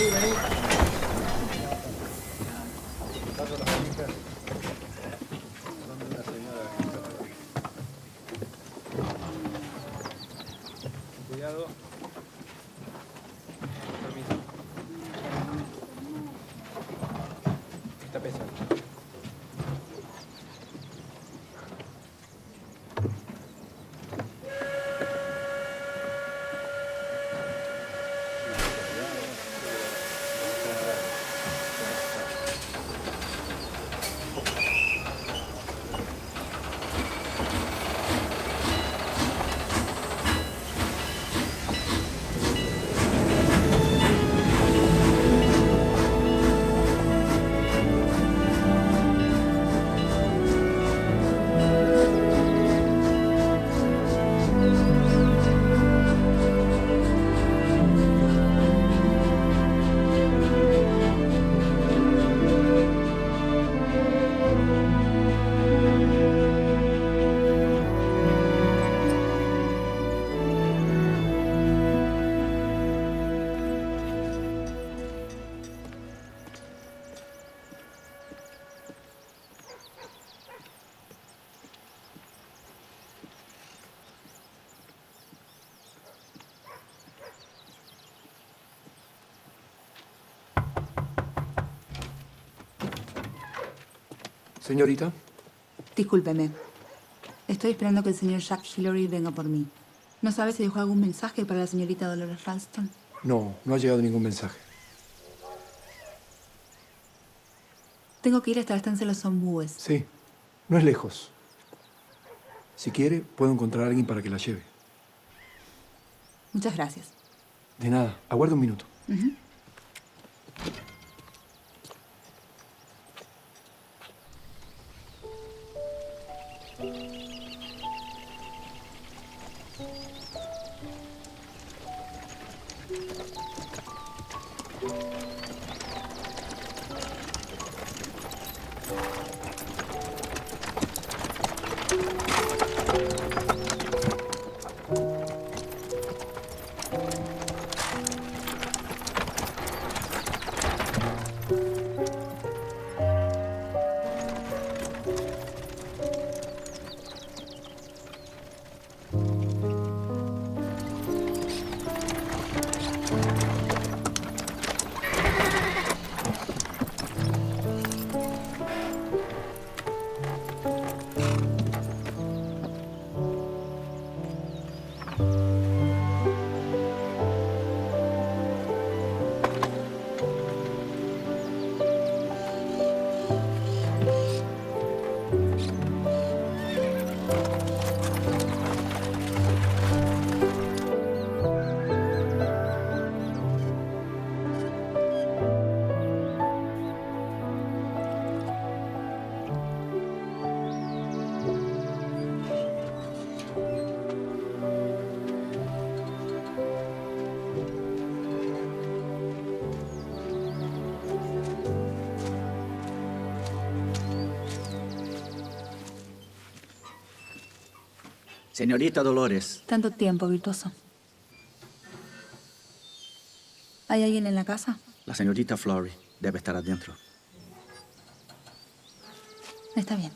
vení. Paso las manijas. Son de una señora que está por ahí. Cuidado. Permiso. Está pesado. Señorita. Discúlpeme. Estoy esperando que el señor Jack Hillary venga por mí. ¿No sabe si dejó algún mensaje para la señorita Dolores Ralston? No, no ha llegado ningún mensaje. Tengo que ir hasta la estancia de los Zombúes. Sí, no es lejos. Si quiere, puedo encontrar a alguien para que la lleve. Muchas gracias. De nada, aguarde un minuto. Señorita Dolores. Tanto tiempo, virtuoso. ¿Hay alguien en la casa? La señorita Florrie debe estar adentro. Está bien.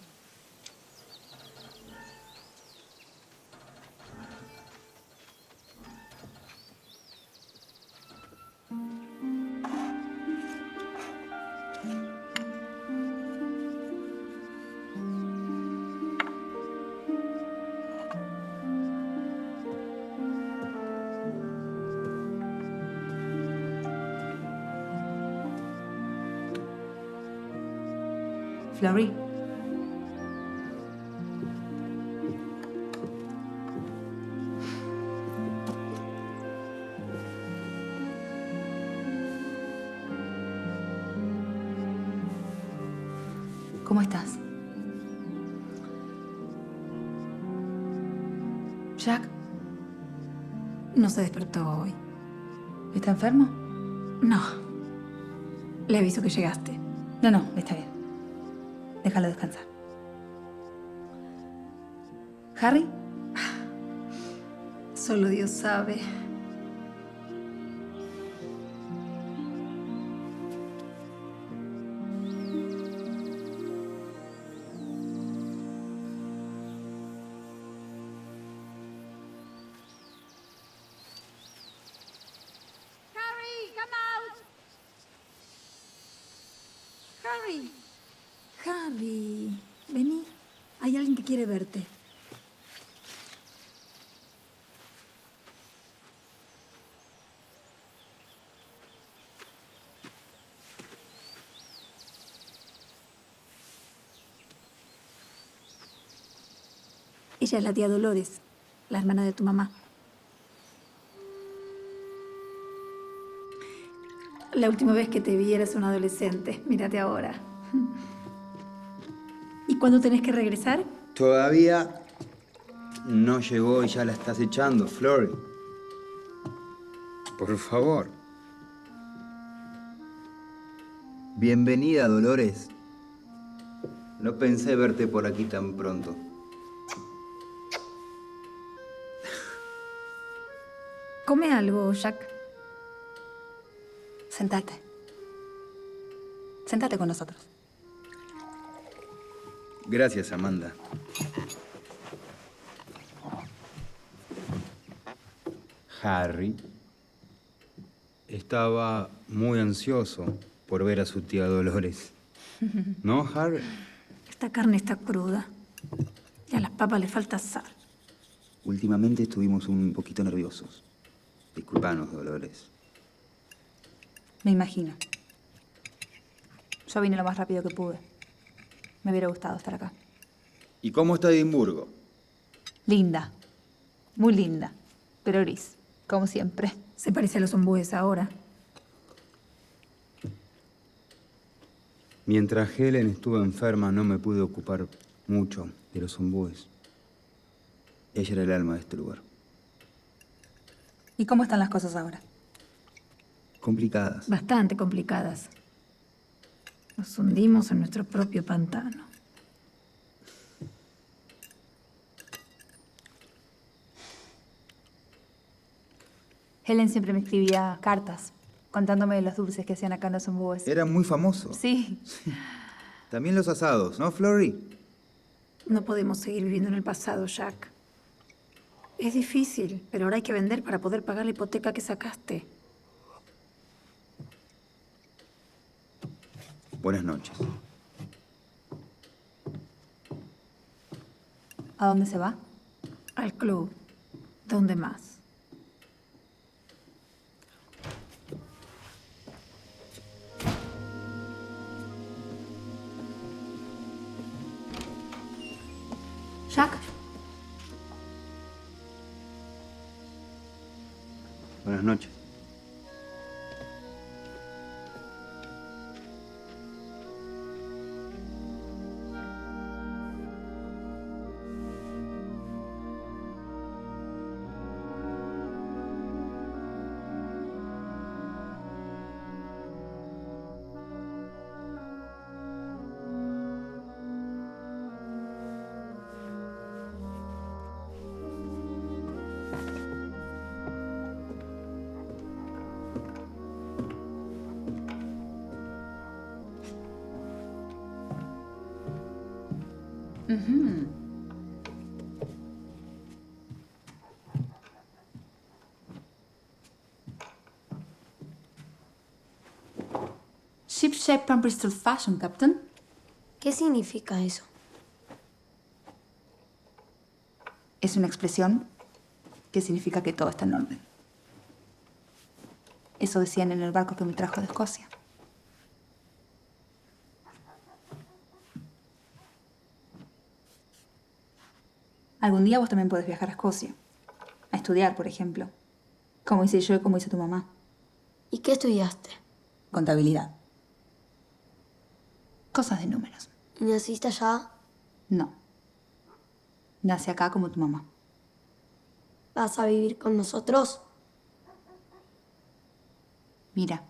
Florrie. ¿Cómo estás? Jack No se despertó hoy. está enfermo. No. Le aviso que llegaste. No, está bien. Déjalo descansar. ¿Harry? Solo Dios sabe. Harry. Harry, vení. Hay alguien que quiere verte. Ella es la tía Dolores, la hermana de tu mamá. La última vez que te vi eras un adolescente. Mírate ahora. ¿Y cuándo tenés que regresar? Todavía no llegó y ya la estás echando, Flory. Por favor. Bienvenida, Dolores. No pensé verte por aquí tan pronto. Come algo, Jack. Sentate. Sentate con nosotros. Gracias, Amanda. Harry estaba muy ansioso por ver a su tía Dolores. ¿No, Harry? Esta carne está cruda. Y a las papas le falta sal. Últimamente estuvimos un poquito nerviosos. Disculpanos, Dolores. Me imagino. Yo vine lo más rápido que pude. Me hubiera gustado estar acá. ¿Y cómo está Edimburgo? Linda. Muy linda. Pero gris. Como siempre. Se parece a los ombúes ahora. Mientras Helen estuvo enferma, no me pude ocupar mucho de los ombúes. Ella era el alma de este lugar. ¿Y cómo están las cosas ahora? Complicadas. Bastante complicadas. Nos hundimos en nuestro propio pantano. Helen siempre me escribía cartas contándome de los dulces que hacían acá en los ombúes. Era muy famoso. Sí. También los asados, ¿no, Flory? No podemos seguir viviendo en el pasado, Jack. Es difícil, pero ahora hay que vender para poder pagar la hipoteca que sacaste. Buenas noches. ¿A dónde se va? Al club. ¿Dónde más? Jack. Buenas noches. Ship Shape and Bristol Fashion, Captain. ¿Qué significa eso? Es una expresión que significa que todo está en orden. Eso decían en el barco que me trajo de Escocia. Algún día vos también podés viajar a Escocia. A estudiar, por ejemplo. Como hice yo y como hice tu mamá. ¿Y qué estudiaste? Contabilidad. Cosas de números. ¿Y naciste allá? No. Nací acá como tu mamá. ¿Vas a vivir con nosotros? Mira.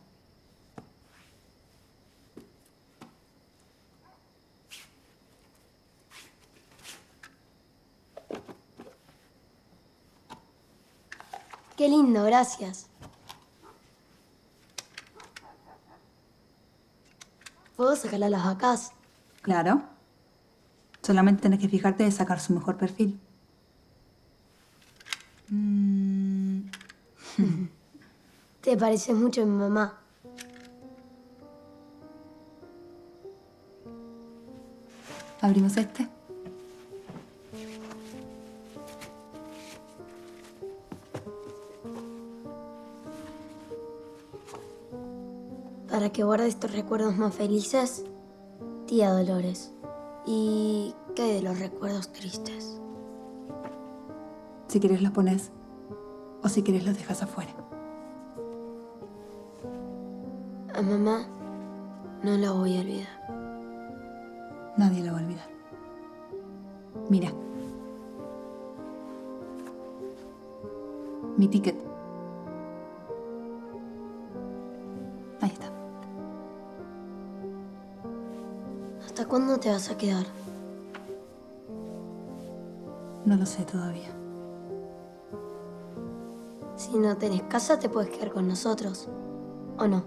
Qué lindo, gracias. ¿Puedo sacarle a las vacas? Claro. Solamente tenés que fijarte de sacar su mejor perfil. Te pareces mucho a mi mamá. ¿Abrimos este? Para que guardes tus recuerdos más felices, tía Dolores. ¿Y qué hay de los recuerdos tristes? Si quieres los pones o si quieres los dejas afuera. A mamá no la voy a olvidar. Nadie lo va a olvidar. Mira. Mi ticket. Ahí está. ¿Hasta cuándo te vas a quedar? No lo sé todavía. Si no tenés casa, te puedes quedar con nosotros. ¿O no?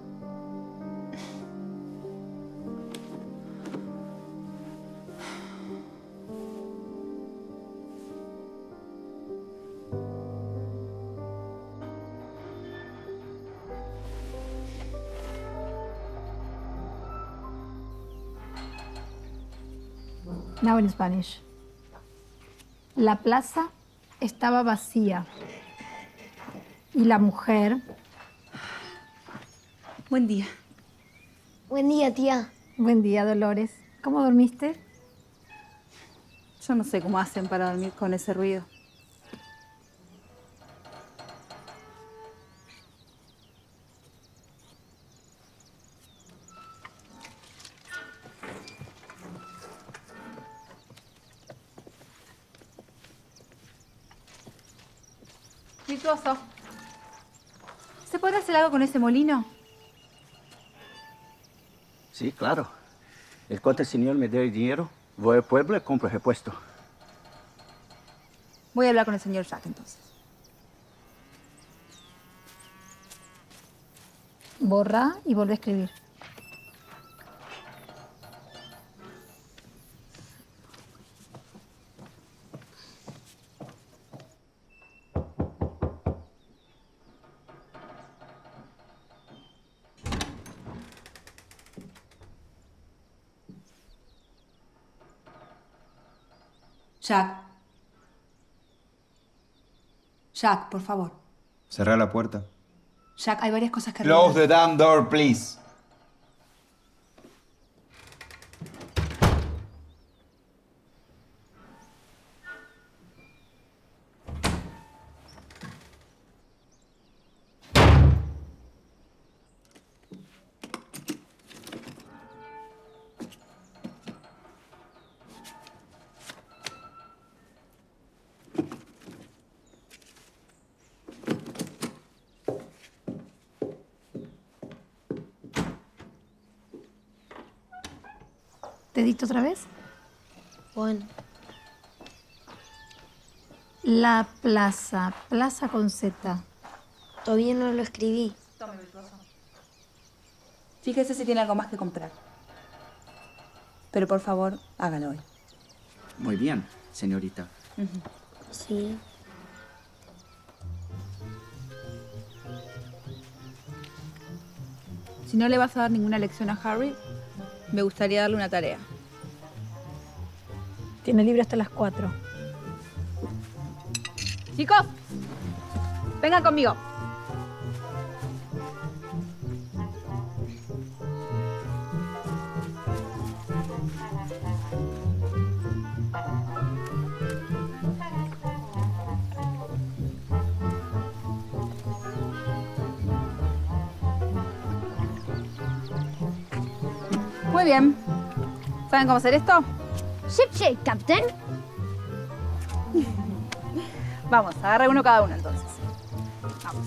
Now in Spanish. La plaza estaba vacía y la mujer... Buen día. Buen día, tía. Buen día, Dolores. ¿Cómo dormiste? Yo no sé cómo hacen para dormir con ese ruido. Virtuoso. ¿Se puede hacer algo con ese molino? Sí, claro. El conde señor me dé el dinero, voy al pueblo y compro el repuesto. Voy a hablar con el señor Jack entonces. Borra y vuelve a escribir. Jack. Jack, por favor. Cerrá la puerta. Jack, hay varias cosas que Close arreglar. the damn door, please. ¿Te dicto otra vez? Bueno, La plaza. Plaza con Z. todavía no lo escribí. Fíjese si tiene algo más que comprar. Pero por favor, hágalo hoy. Muy bien, señorita. Sí. Si no le vas a dar ninguna lección a Harry, me gustaría darle una tarea. Tiene libre hasta las 4. Chicos, vengan conmigo. Muy bien. ¿Saben cómo hacer esto? Ship shape, Captain. Vamos, agarra uno cada uno entonces. Vamos.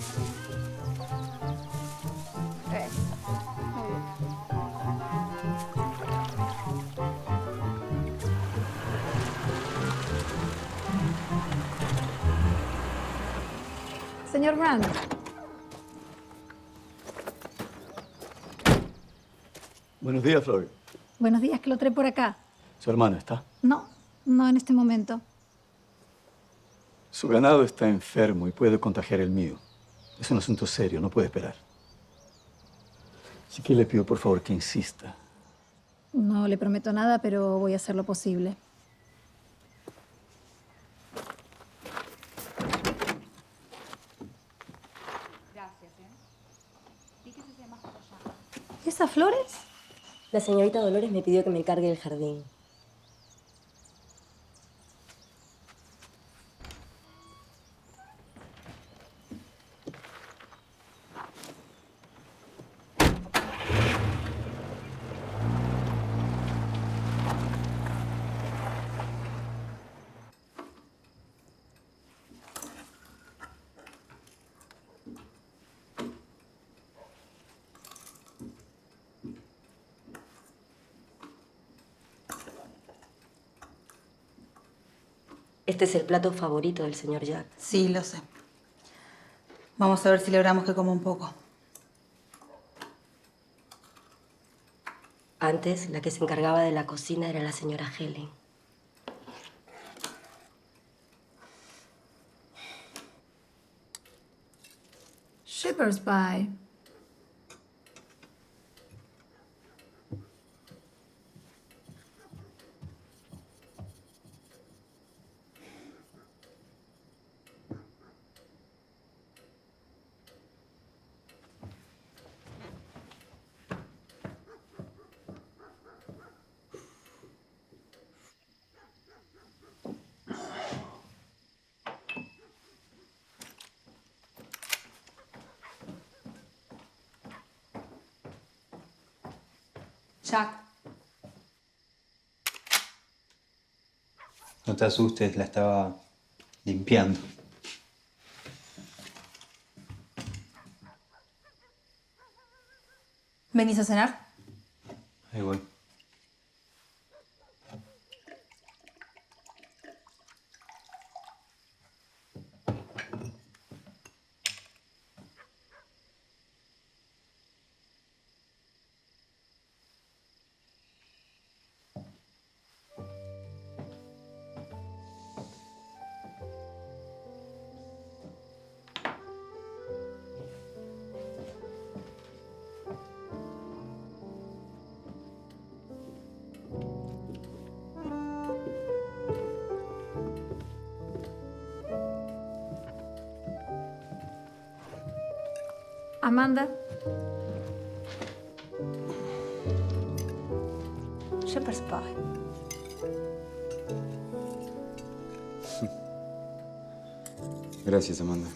Eso. Muy bien. Señor Brand, Buenos días, Flori. buenos días, que lo trae por acá. ¿Su hermano está? No, no en este momento. Su ganado está enfermo y puede contagiar el mío. Es un asunto serio, no puede esperar. Así que le pido, por favor, que insista. No le prometo nada, pero voy a hacer lo posible. ¿Esas flores? La señorita Dolores me pidió que me encargue el jardín. Este es el plato favorito del señor Jack. Sí, lo sé. Vamos a ver si logramos que coma un poco. Antes, la que se encargaba de la cocina era la señora Helen. Shepherd's pie. Jack, No te asustes, la estaba limpiando. ¿venís a cenar? Ahí voy. Amanda, Shepherd's pie. Gracias, Amanda.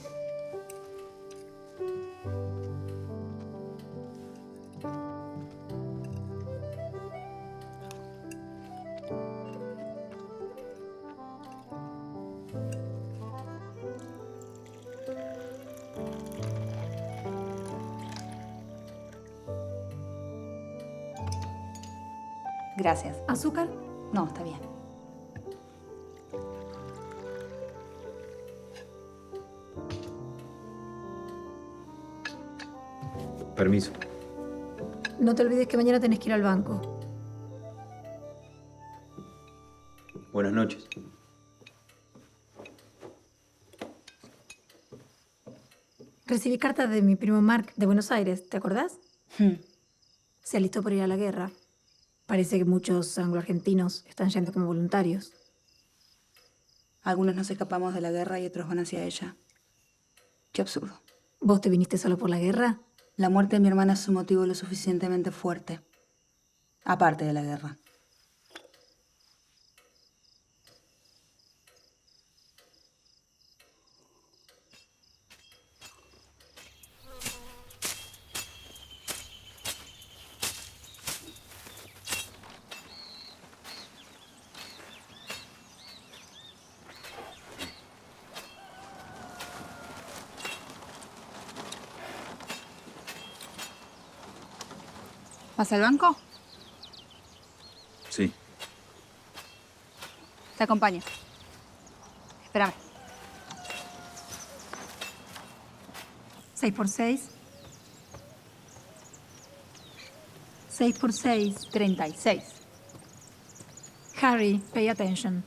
Gracias. ¿azúcar? No, está bien. Permiso. No te olvides que mañana tenés que ir al banco. Buenas noches. Recibí cartas de mi primo Mark de Buenos Aires, ¿te acordás? Se alistó por ir a la guerra. Parece que muchos anglo-argentinos están yendo como voluntarios. Algunos nos escapamos de la guerra y otros van hacia ella. Qué absurdo. ¿Vos te viniste solo por la guerra? La muerte de mi hermana es un motivo lo suficientemente fuerte. Aparte de la guerra. ¿Vas al banco? Sí. Te acompaño. Espérame. 6 por 6. 6 por 6. 36. Harry, pay attention.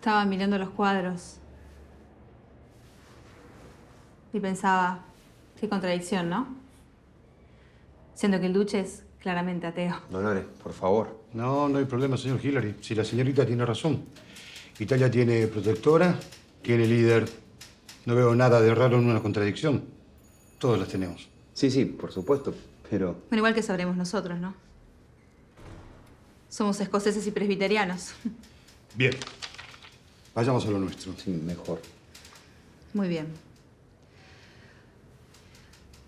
Estaba mirando los cuadros y pensaba, qué contradicción, ¿no? Siendo que el duque es claramente ateo. Dolores, por favor. No, no hay problema, señor Hillary. Si la señorita tiene razón. Italia tiene protectora, tiene líder. No veo nada de raro en una contradicción. Todos las tenemos. Sí, sí, por supuesto, pero... Bueno, igual que sabremos nosotros, ¿no? Somos escoceses y presbiterianos. Bien. Vayamos a lo nuestro. Sí, mejor. Muy bien.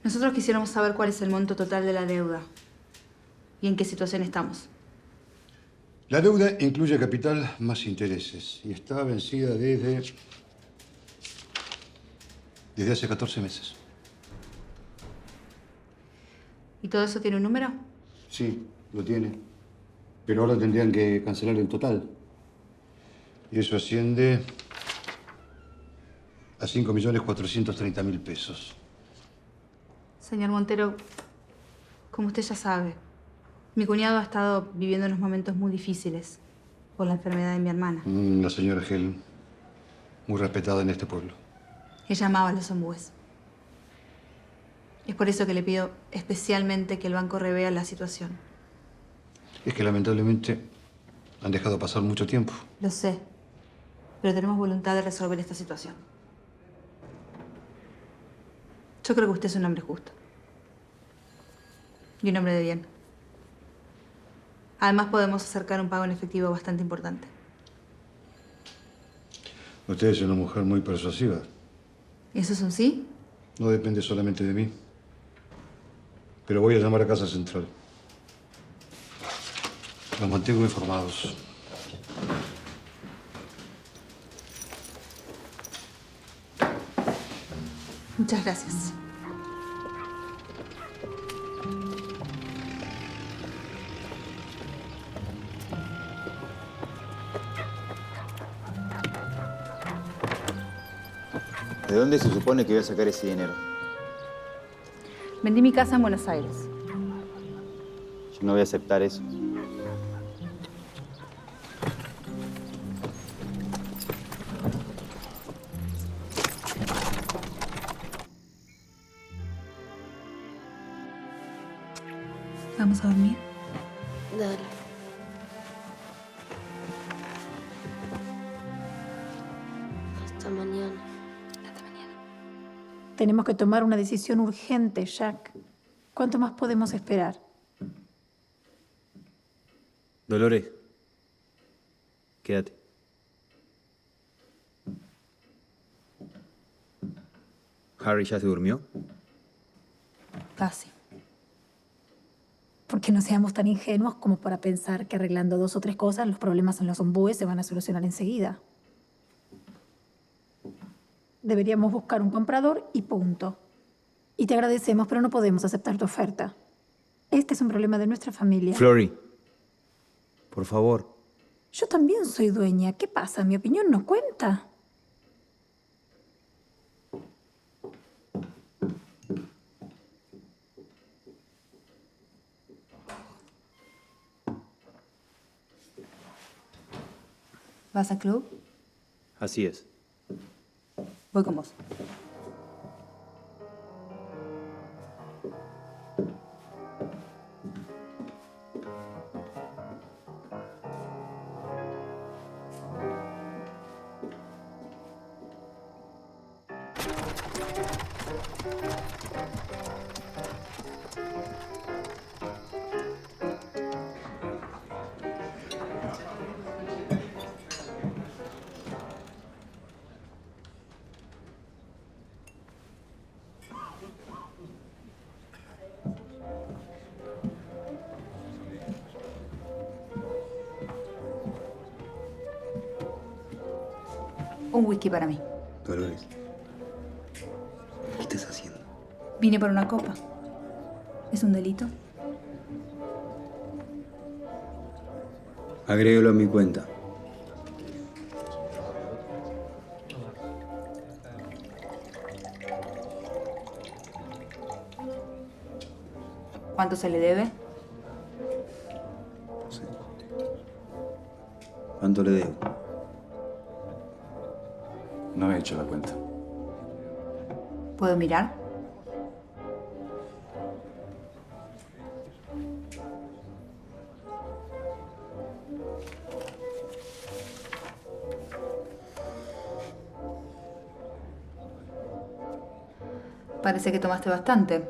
Nosotros quisiéramos saber cuál es el monto total de la deuda y en qué situación estamos. La deuda incluye capital más intereses y está vencida desde hace 14 meses. ¿Y todo eso tiene un número? Sí, lo tiene. Pero ahora tendrían que cancelar el total. Y eso asciende a 5.430.000 pesos. Señor Montero, como usted ya sabe, mi cuñado ha estado viviendo unos momentos muy difíciles por la enfermedad de mi hermana. La señora Helen, muy respetada en este pueblo. Ella amaba a los ombúes. Es por eso que le pido especialmente que el banco revea la situación. Es que lamentablemente han dejado pasar mucho tiempo. Lo sé, pero tenemos voluntad de resolver esta situación. Yo creo que usted es un hombre justo. Y un hombre de bien. Además, podemos acercar un pago en efectivo bastante importante. Usted es una mujer muy persuasiva. ¿Y eso es un sí? No depende solamente de mí. Pero voy a llamar a Casa Central. Los mantengo informados. Muchas gracias. ¿De dónde se supone que voy a sacar ese dinero? Vendí mi casa en Buenos Aires. Yo no voy a aceptar eso. ¿Vamos a dormir? Dale. Hasta mañana. Tenemos que tomar una decisión urgente, Jack. ¿Cuánto más podemos esperar? Dolores, quédate. ¿Harry ya se durmió? Casi. Porque no seamos tan ingenuos como para pensar que arreglando 2 o 3 cosas, los problemas en los ombúes se van a solucionar enseguida. Deberíamos buscar un comprador y punto. Y te agradecemos, pero no podemos aceptar tu oferta. Este es un problema de nuestra familia. Flory, por favor. Yo también soy dueña. ¿Qué pasa? ¿Mi opinión no cuenta? ¿Vas al club? Así es. Voy con vos. Un whisky para mí. Dolores, ¿qué estás haciendo? Vine por una copa. ¿Es un delito? Agrégalo a mi cuenta. ¿Cuánto se le debe? ¿Cuánto le debo? No he hecho la cuenta. ¿Puedo mirar? Parece que tomaste bastante.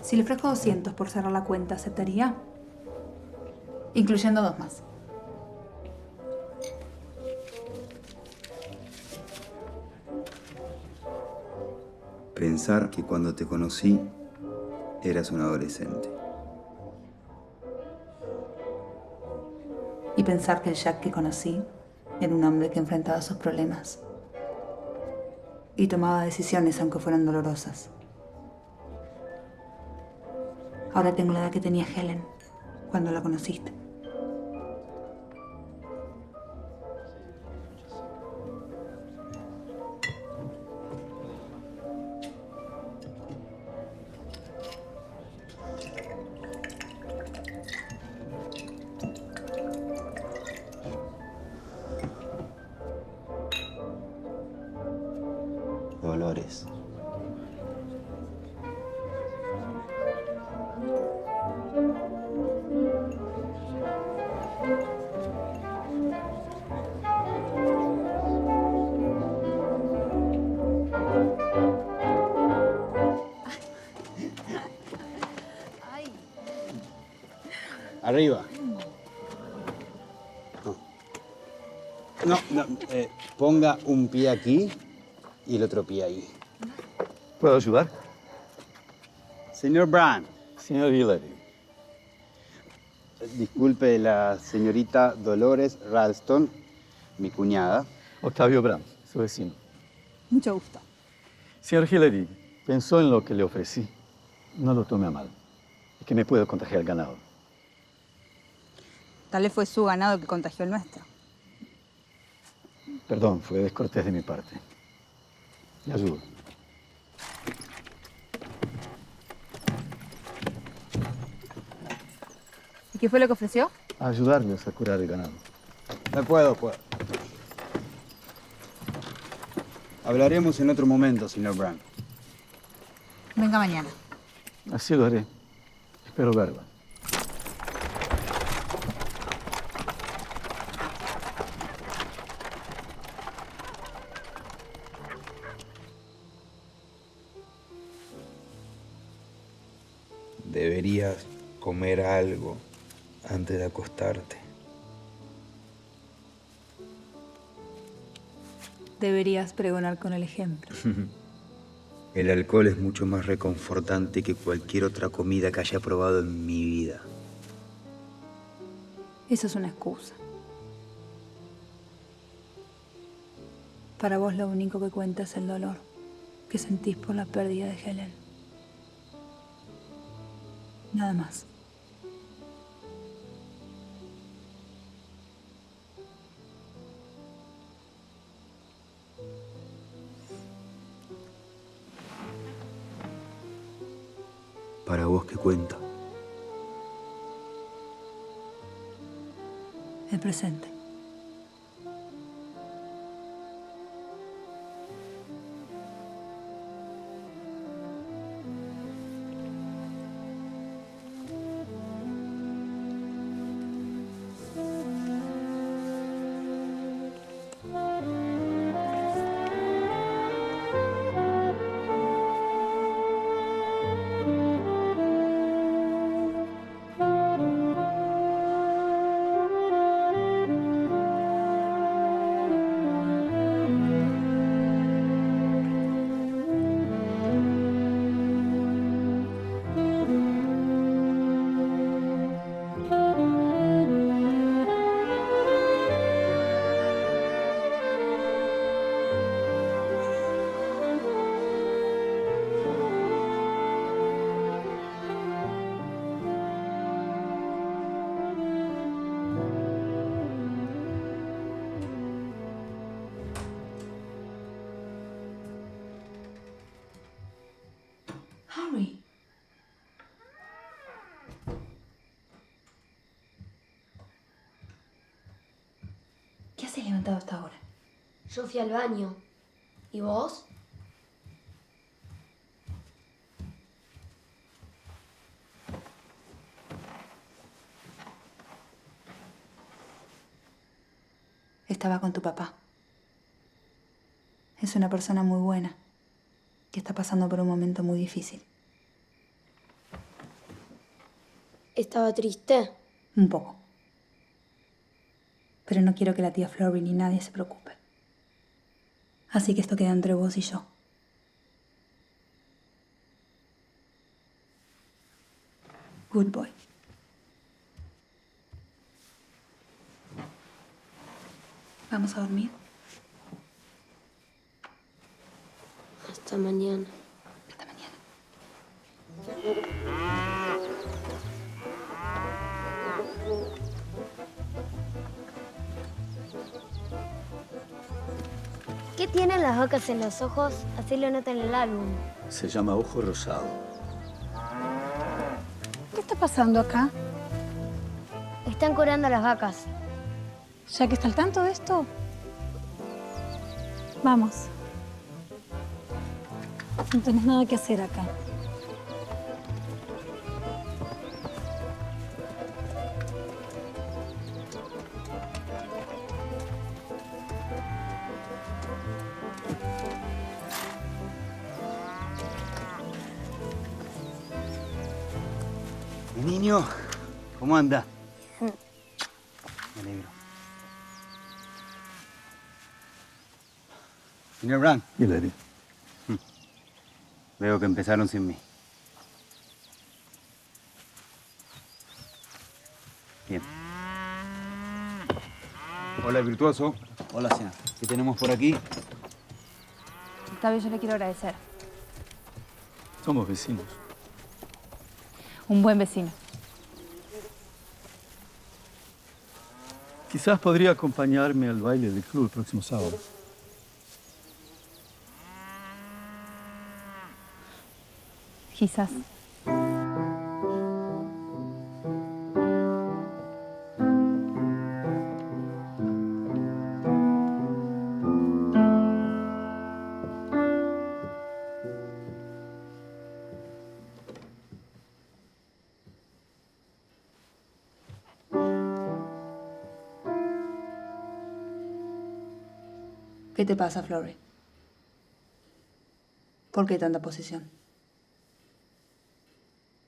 Si le ofrezco 200 por cerrar la cuenta, ¿aceptaría? Incluyendo 2 más. Pensar que cuando te conocí eras un adolescente. Y pensar que el Jack que conocí era un hombre que enfrentaba sus problemas. Y tomaba decisiones aunque fueran dolorosas. Ahora tengo la edad que tenía Helen cuando la conociste. Dolores. Arriba. No, ponga un pie aquí y el otro pie ahí. ¿Puedo ayudar? Señor Brand. Señor Hillary. Disculpe, la señorita Dolores Ralston, mi cuñada. Octavio Brand, su vecino. Mucho gusto. Señor Hillary, pensó en lo que le ofrecí. No lo tome a mal. Es que me puedo contagiar el ganado. Tal vez fue su ganado que contagió el nuestro. Perdón, fue descortés de mi parte. Le ayudo. ¿Y qué fue lo que ofreció? A ayudarles a curar el ganado. Puedo. Hablaremos en otro momento, señor Brand. Venga mañana. Así lo haré. Espero verla. Deberías comer algo antes de acostarte. Deberías pregonar con el ejemplo. El alcohol es mucho más reconfortante que cualquier otra comida que haya probado en mi vida. Eso es una excusa. Para vos lo único que cuenta es el dolor que sentís por la pérdida de Helen. Nada más. ¿Para vos qué cuenta? El presente. haces levantado hasta ahora? Yo fui al baño. ¿Y vos? Estaba con tu papá. Es una persona muy buena, que está pasando por un momento muy difícil. ¿Estaba triste? Un poco. Pero no quiero que la tía Flori ni nadie se preocupe. Así que esto queda entre vos y yo. Good boy. ¿Vamos a dormir? Hasta mañana. Hasta mañana. ¿Qué tienen las vacas en los ojos? Así lo nota en el álbum. Se llama ojo rosado. ¿Qué está pasando acá? Están curando a las vacas. ¿Ya que está al tanto de esto? Vamos. No tenés nada que hacer acá. Mi niño, ¿cómo anda? Me alegro. Señor Brown. Hillary. Veo que empezaron sin mí. Bien. Hola, virtuoso. Hola, señor. ¿Qué tenemos por aquí? Esta vez yo le quiero agradecer. Somos vecinos. Un buen vecino. Quizás podría acompañarme al baile del club el próximo sábado. Quizás. ¿Qué te pasa, Flori? ¿Por qué tanta posición?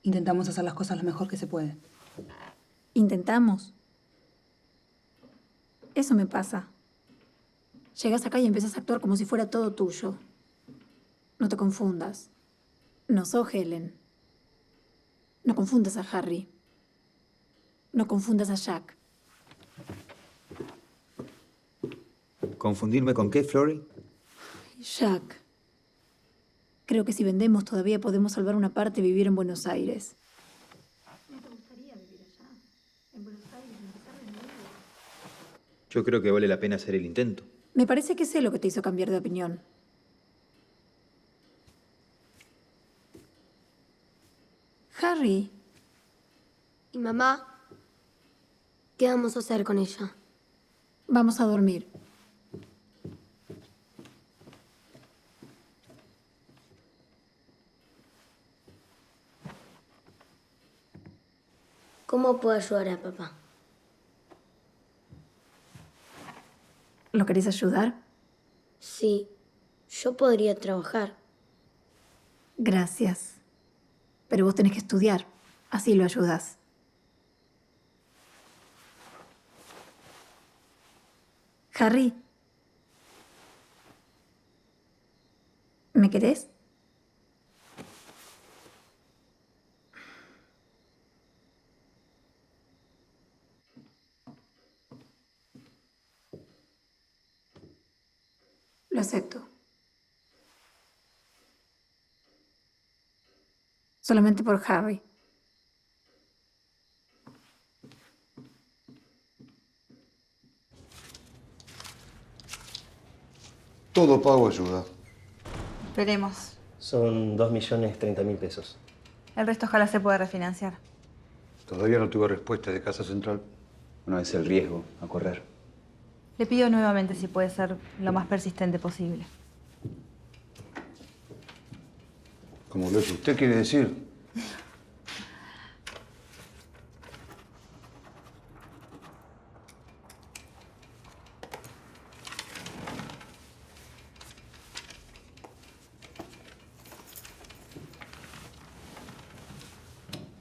Intentamos hacer las cosas lo mejor que se puede. Intentamos. Eso me pasa. Llegas acá y empiezas a actuar como si fuera todo tuyo. No te confundas. No sos Helen. No confundas a Harry. No confundas a Jack. ¿Confundirme con qué, Flori? Jack. Creo que si vendemos todavía podemos salvar una parte y vivir en Buenos Aires. ¿No te gustaría vivir allá? En Buenos Aires, empezar de nuevo. Yo creo que vale la pena hacer el intento. Me parece que sé lo que te hizo cambiar de opinión. Harry. ¿Y mamá? ¿Qué vamos a hacer con ella? Vamos a dormir. ¿Cómo puedo ayudar a papá? ¿Lo querés ayudar? Sí, yo podría trabajar. Gracias. Pero vos tenés que estudiar. Así lo ayudas. Harry. ¿Me querés? Lo acepto. Solamente por Harry. Todo pago ayuda. Esperemos. Son 2.030.000 pesos. El resto ojalá se pueda refinanciar. Todavía no tuve respuesta de Casa Central. No es el riesgo a correr. Le pido nuevamente si puede ser lo más persistente posible. Como lo que usted quiere decir.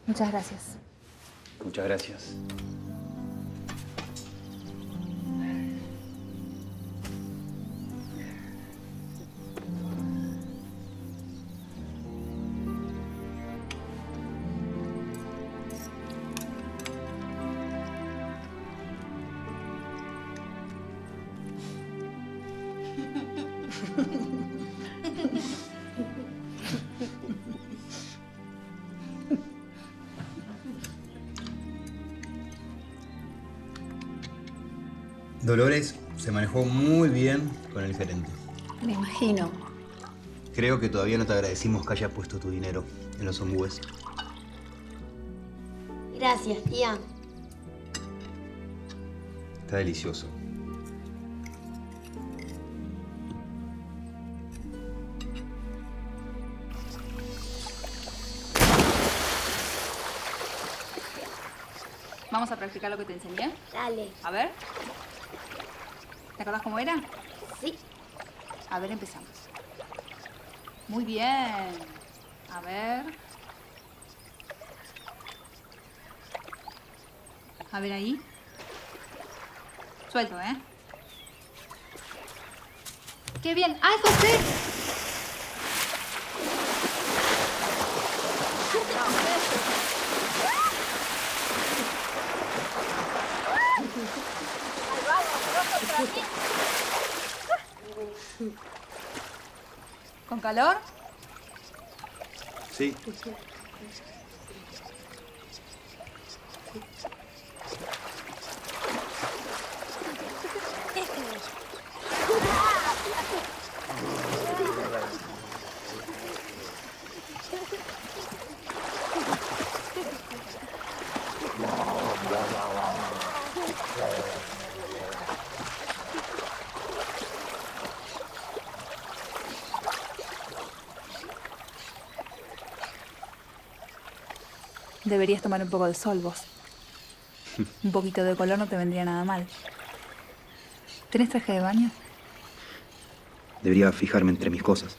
Muchas gracias. Muchas gracias. Dolores se manejó muy bien con el gerente. Me imagino. Creo que todavía no te agradecimos que haya puesto tu dinero en los ombúes. Gracias, tía. Está delicioso. ¿Vamos a practicar lo que te enseñé? Dale. A ver. ¿Te acordás cómo era? Sí. A ver, empezamos. Muy bien. A ver. A ver ahí. Suelto, ¿eh? ¡Qué bien! ¡Ay, José! ¿Con calor? Sí. Deberías tomar un poco de sol, vos. Un poquito de color no te vendría nada mal. ¿Tenés traje de baño? Debería fijarme entre mis cosas.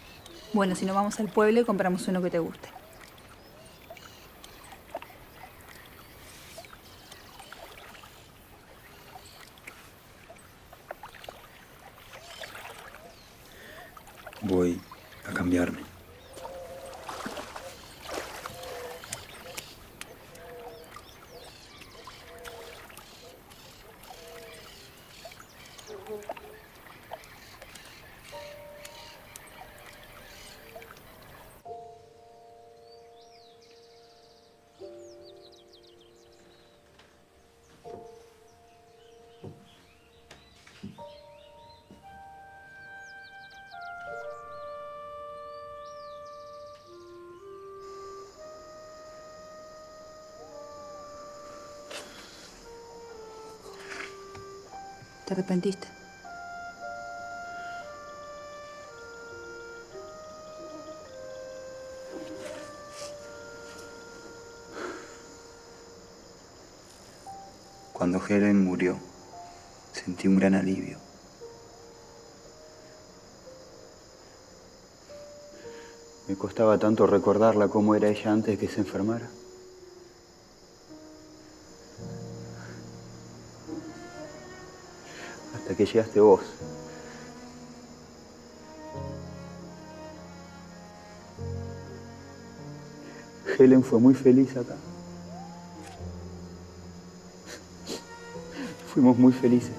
Bueno, si no vamos al pueblo y compramos uno que te guste. Voy a cambiarme. ¿Te arrepentiste? Cuando Helen murió, sentí un gran alivio. Me costaba tanto recordarla cómo era ella antes de que se enfermara. Hasta que llegaste vos. Helen fue muy feliz acá. Fuimos muy felices.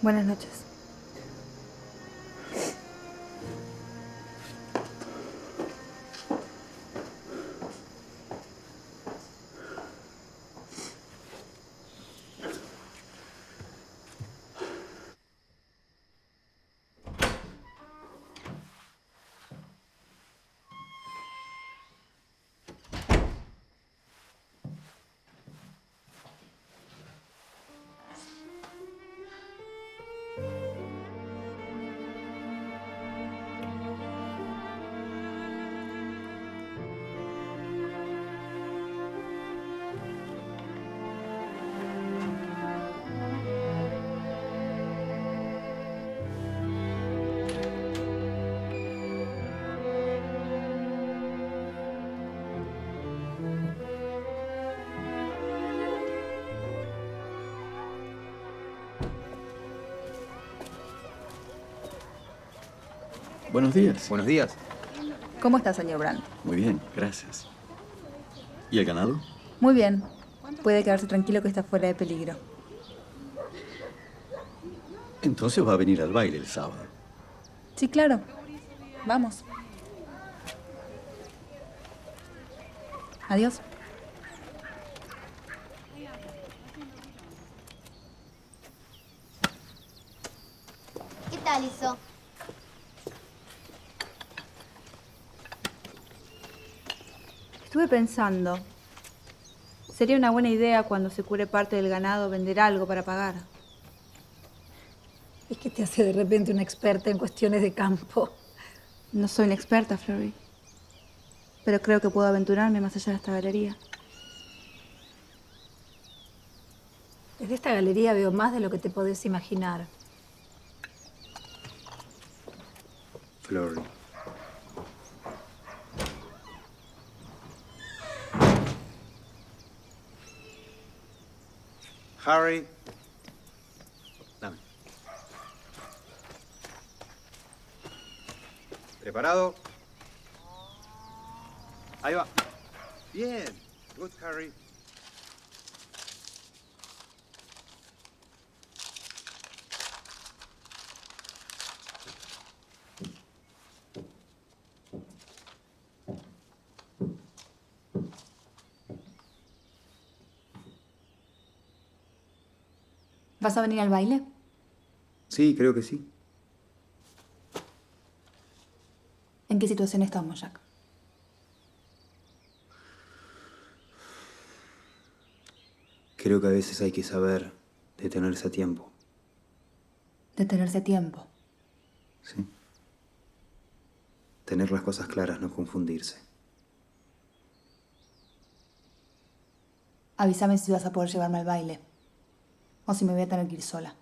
Buenas noches. Buenos días. Buenos días. ¿Cómo está, señor Brandt? Muy bien, gracias. ¿Y el ganado? Muy bien. Puede quedarse tranquilo que está fuera de peligro. Entonces va a venir al baile el sábado. Sí, claro. Vamos. Adiós. ¿Qué tal hizo? Estuve pensando. Sería una buena idea cuando se cure parte del ganado vender algo para pagar. Es que te hace de repente una experta en cuestiones de campo. No soy una experta, Florrie. Pero creo que puedo aventurarme más allá de esta galería. Desde esta galería veo más de lo que te podés imaginar. Flor. Harry. Dame. ¿Preparado? Ahí va. Bien. Good, Harry. ¿Vas a venir al baile? Sí, creo que sí. ¿En qué situación estamos, Jack? Creo que a veces hay que saber detenerse a tiempo. Detenerse a tiempo. Sí. Tener las cosas claras, no confundirse. Avísame si vas a poder llevarme al baile. O si me voy a tener que ir sola.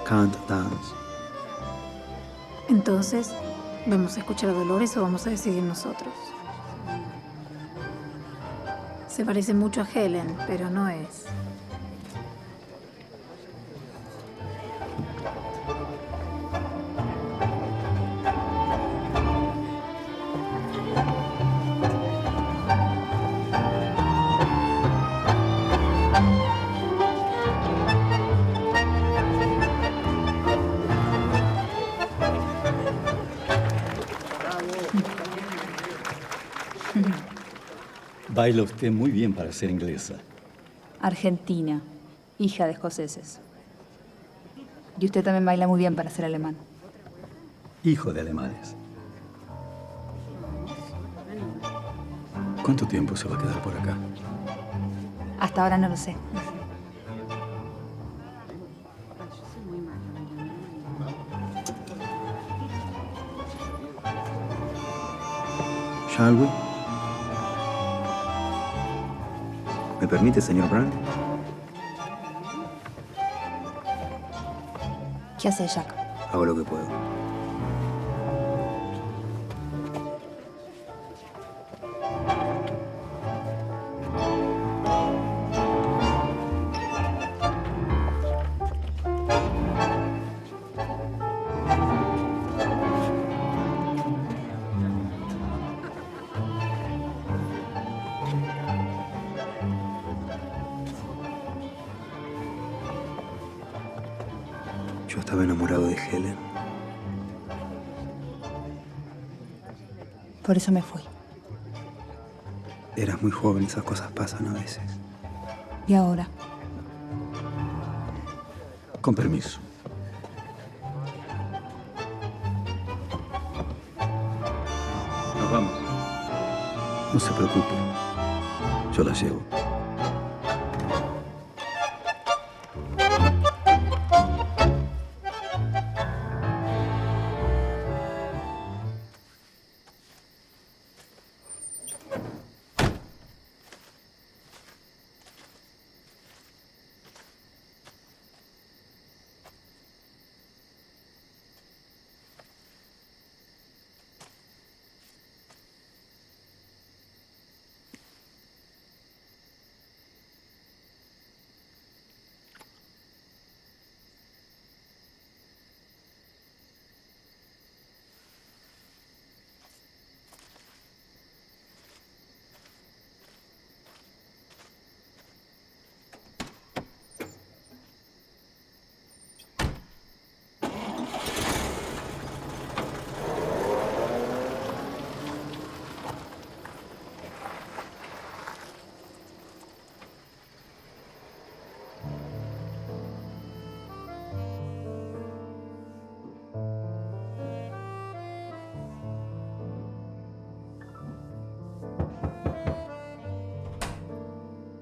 Can't dance. Entonces, ¿vamos a escuchar a Dolores o vamos a decidir nosotros? Se parece mucho a Helen, pero no es. Baila usted muy bien para ser inglesa. Argentina, hija de escoceses. Y usted también baila muy bien para ser alemán. Hijo de alemanes. ¿Cuánto tiempo se va a quedar por acá? Hasta ahora no lo sé. Shall we? ¿Me permite, señor Brandt? ¿Qué hace Jack? Hago lo que puedo. Yo estaba enamorado de Helen. Por eso me fui. Eras muy joven, esas cosas pasan a veces. ¿Y ahora? Con permiso. Nos vamos. No se preocupe. Yo la llevo.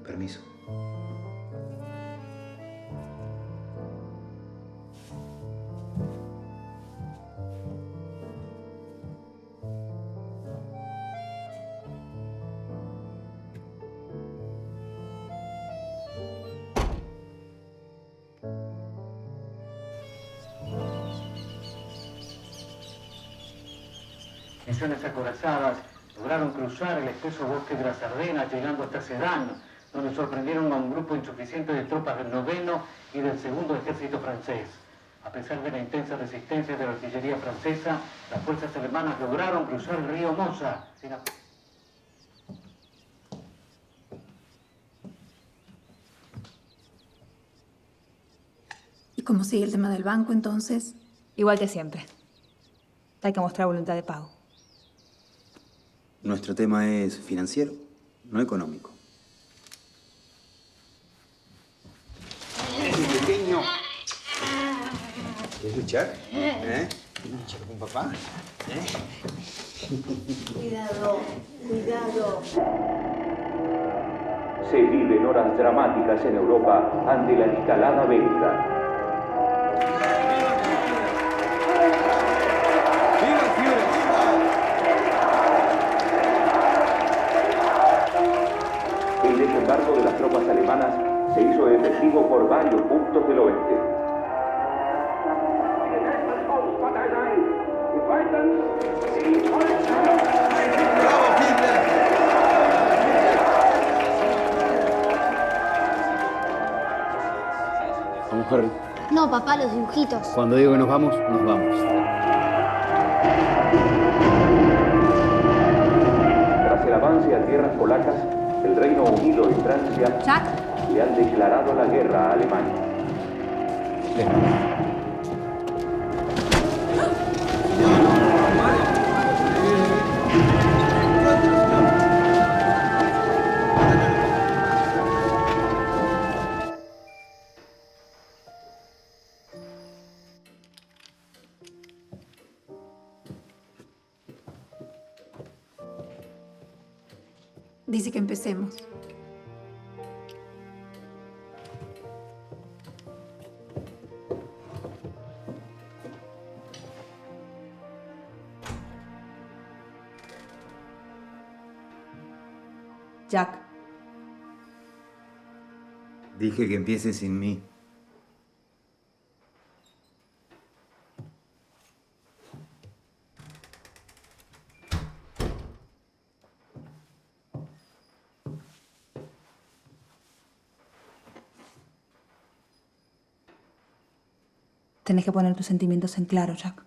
Permiso. Misiones acorazadas lograron cruzar el espeso bosque de las Ardenas, llegando hasta Sedan, donde sorprendieron a un grupo insuficiente de tropas del 9º y del 2º Ejército francés. A pesar de la intensa resistencia de la artillería francesa, las fuerzas alemanas lograron cruzar el río Mosa. ¿Y cómo sigue el tema del banco entonces? Igual que siempre. Hay que mostrar voluntad de pago. Nuestro tema es financiero, no económico. Pequeño. ¿Quieres luchar? ¿Quieres luchar con papá? Cuidado, cuidado. Se viven horas dramáticas en Europa ante la escalada bélica. El desembarco de las tropas alemanas se hizo efectivo por varios puntos del oeste. Vamos, Harry. No, papá, los dibujitos. Cuando digo que nos vamos, nos vamos. Tras el avance a tierras polacas, el Reino Unido y Francia le han declarado la guerra a Alemania. Dice que empecemos. Jack, Dije que empiece sin mí. tenés que poner tus sentimientos en claro, Jack.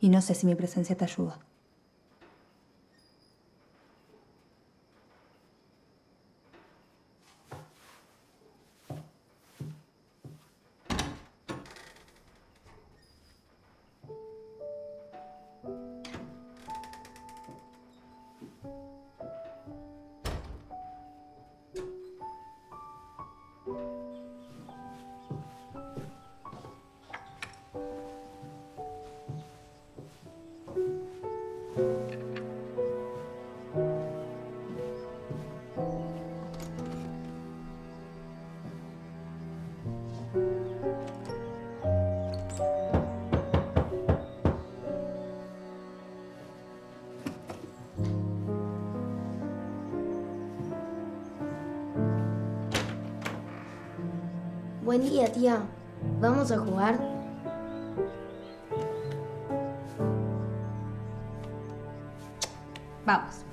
Y no sé si mi presencia te ayuda. Buen día, tía. ¿Vamos a jugar? Vamos.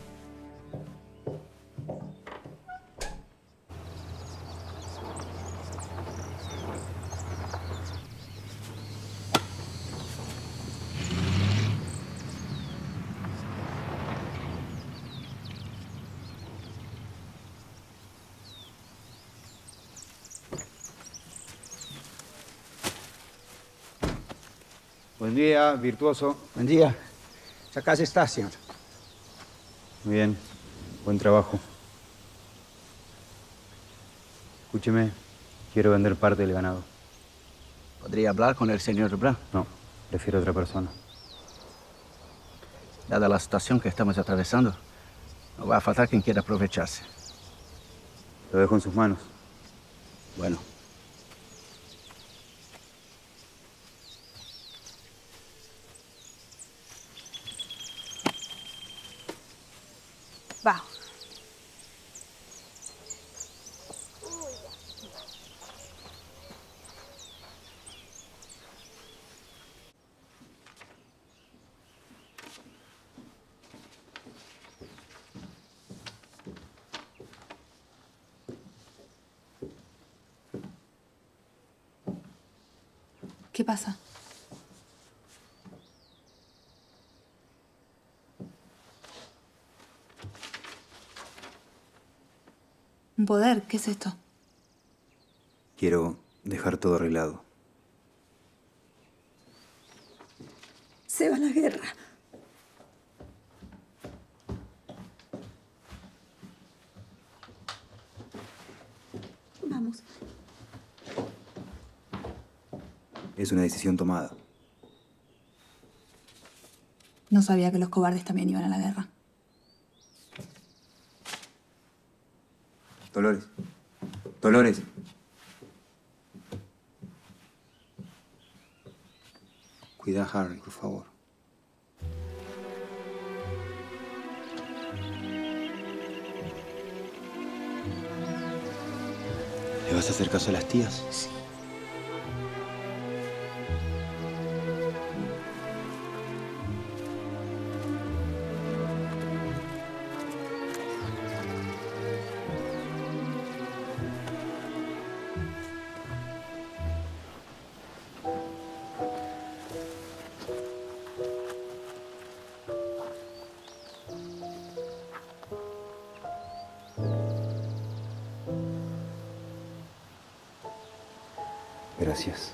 Buen día, virtuoso. Buen día. Ya casi está, señor. Muy bien, buen trabajo. Escúcheme, quiero vender parte del ganado. ¿Podría hablar con el señor Brown? No, prefiero a otra persona. Dada la situación que estamos atravesando, no va a faltar quien quiera aprovecharse. Lo dejo en sus manos. Bueno. Va. ¿Qué pasa? Un poder, ¿qué es esto? Quiero dejar todo arreglado. Se va a la guerra. Vamos. Es una decisión tomada. No sabía que los cobardes también iban a la guerra. Dolores. Dolores. Cuida a Harry, por favor. ¿Le vas a hacer caso a las tías? Sí. Gracias.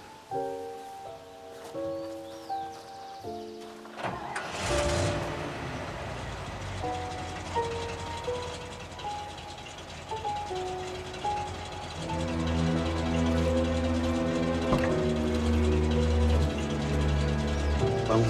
Vamos.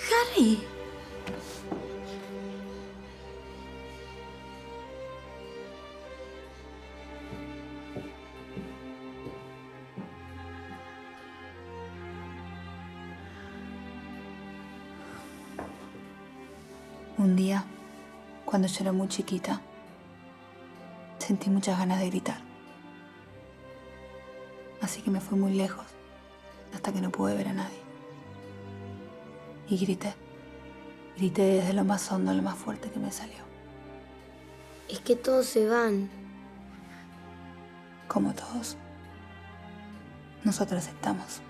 Harry. Un día, cuando yo era muy chiquita, sentí muchas ganas de gritar. Así que me fui muy lejos, hasta que no pude ver a nadie. Y grité. Grité desde lo más hondo, lo más fuerte que me salió. Es que todos se van. Como todos. Nosotros estamos.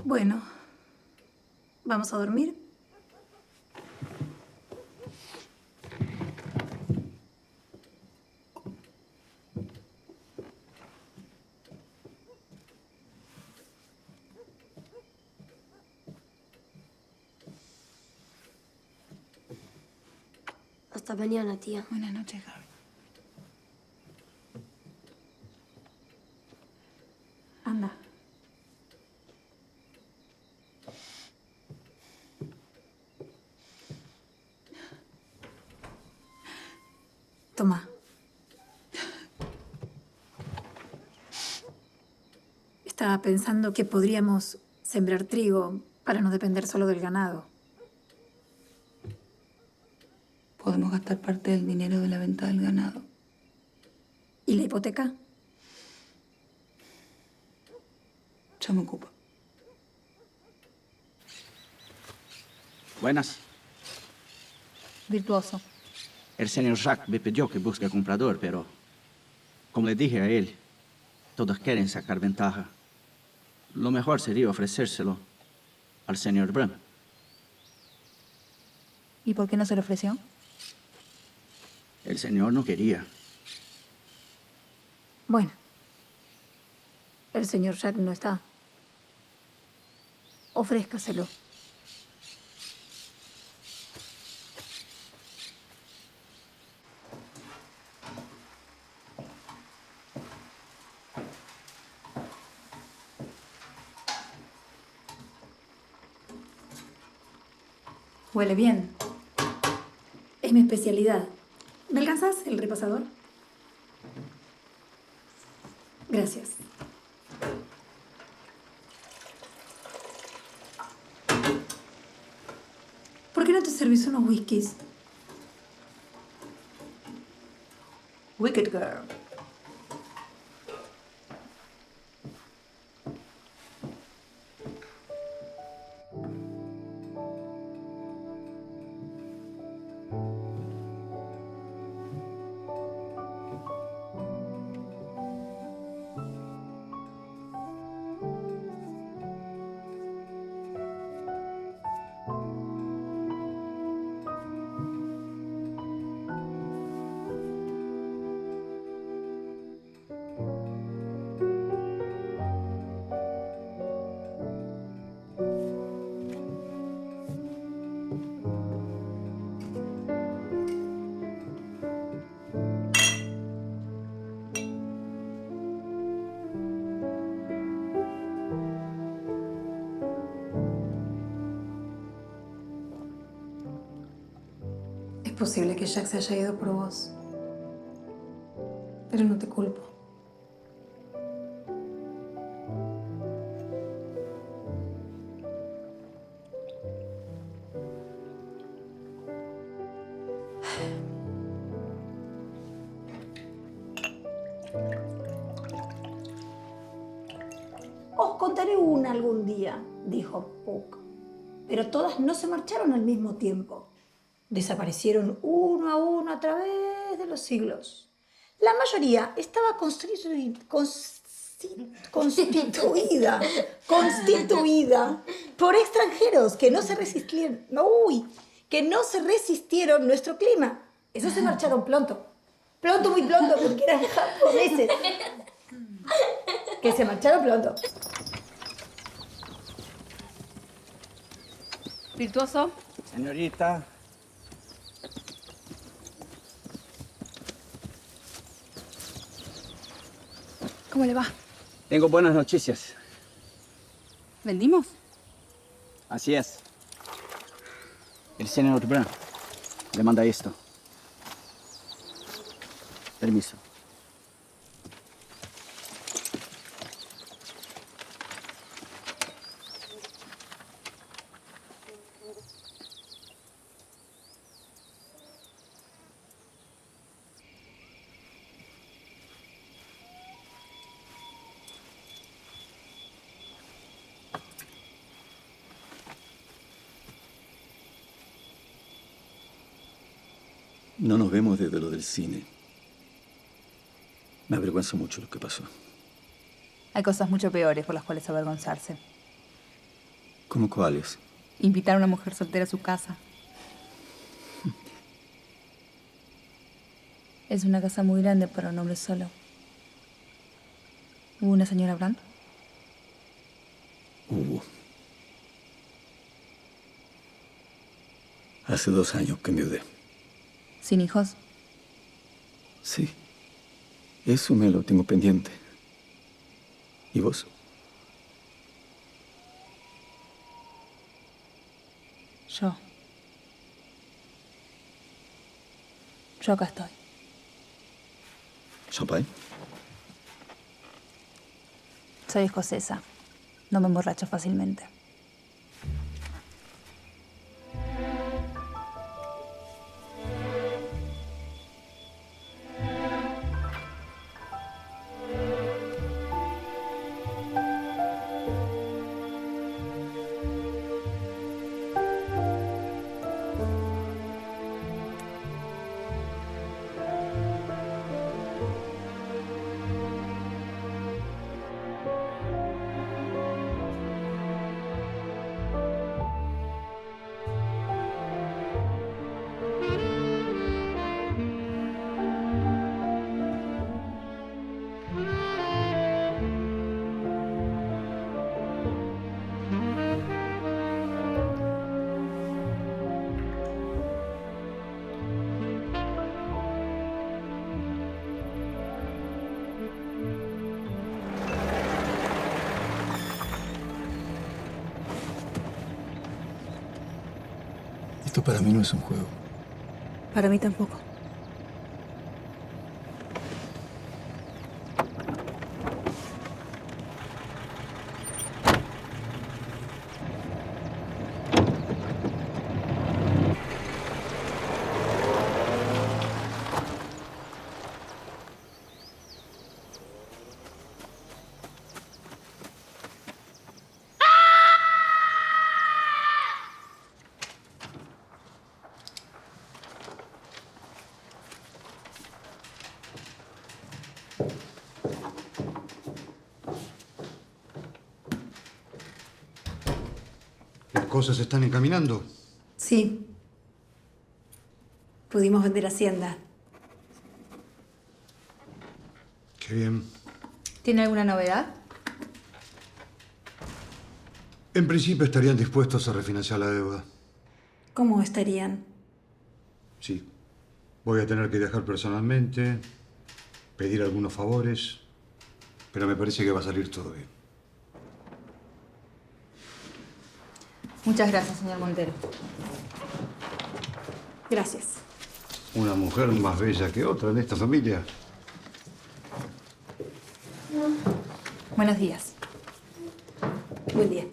Bueno, ¿vamos a dormir? Hasta mañana, tía. Buenas noches, Harry. Anda. Toma. Estaba pensando que podríamos sembrar trigo para no depender solo del ganado. Podemos gastar parte del dinero de la venta del ganado. ¿Y la hipoteca? Yo me ocupo. Buenas. Virtuoso. El señor Jacques me pidió que busque comprador, pero como le dije a él, todos quieren sacar ventaja. Lo mejor sería ofrecérselo al señor Brun. ¿Y por qué no se le ofreció? El señor no quería. Bueno. El señor Jack no está. Ofrézcaselo. Huele bien. Es mi especialidad. ¿Me alcanzas el repasador? Gracias. ¿Por qué no te servís unos whiskies? Wicked Girl. Es posible que Jack se haya ido por vos. Pero no te culpo. Os contaré una algún día, dijo Puck. Pero todas no se marcharon al mismo tiempo. Desaparecieron uno a uno a través de los siglos. La mayoría estaba constituida por extranjeros que no se resistieron, nuestro clima. Esos se marcharon pronto, muy pronto, porque eran japoneses. Que se marcharon pronto. Virtuoso. Señorita. ¿Cómo le va? Tengo buenas noticias. ¿Vendimos? Así es. El señor Brun le manda esto. Permiso. No nos vemos desde lo del cine. Me avergüenza mucho lo que pasó. Hay cosas mucho peores por las cuales avergonzarse. ¿Cómo cuáles? Invitar a una mujer soltera a su casa. Es una casa muy grande para un hombre solo. ¿Hubo una señora Brandt? Hubo. Hace 2 años que enviudé. ¿Sin hijos? Sí. Eso me lo tengo pendiente. ¿Y vos? Yo acá estoy. ¿Champagne? Soy escocesa. No me emborracho fácilmente. Esto para mí no es un juego. Para mí tampoco. ¿Las cosas se están encaminando? Sí. Pudimos vender Hacienda. Qué bien. ¿Tiene alguna novedad? En principio estarían dispuestos a refinanciar la deuda. ¿Cómo estarían? Sí. Voy a tener que viajar personalmente, pedir algunos favores, pero me parece que va a salir todo bien. Muchas gracias, señor Montero. Gracias. Una mujer más bella que otra en esta familia. Buenos días. Buen día.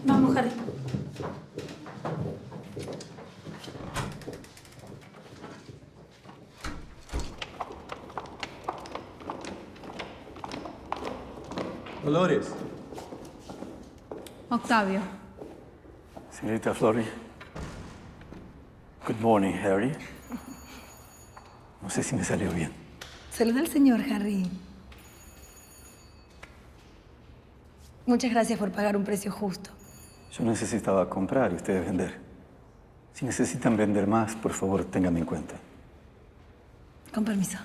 Vamos, Harry. Dolores. Octavio. Señorita Flori. Good morning, Harry. No sé si me salió bien. Saluda al señor, Harry. Muchas gracias por pagar un precio justo. Yo necesitaba comprar y ustedes vender. Si necesitan vender más, por favor, ténganme en cuenta. Con permiso.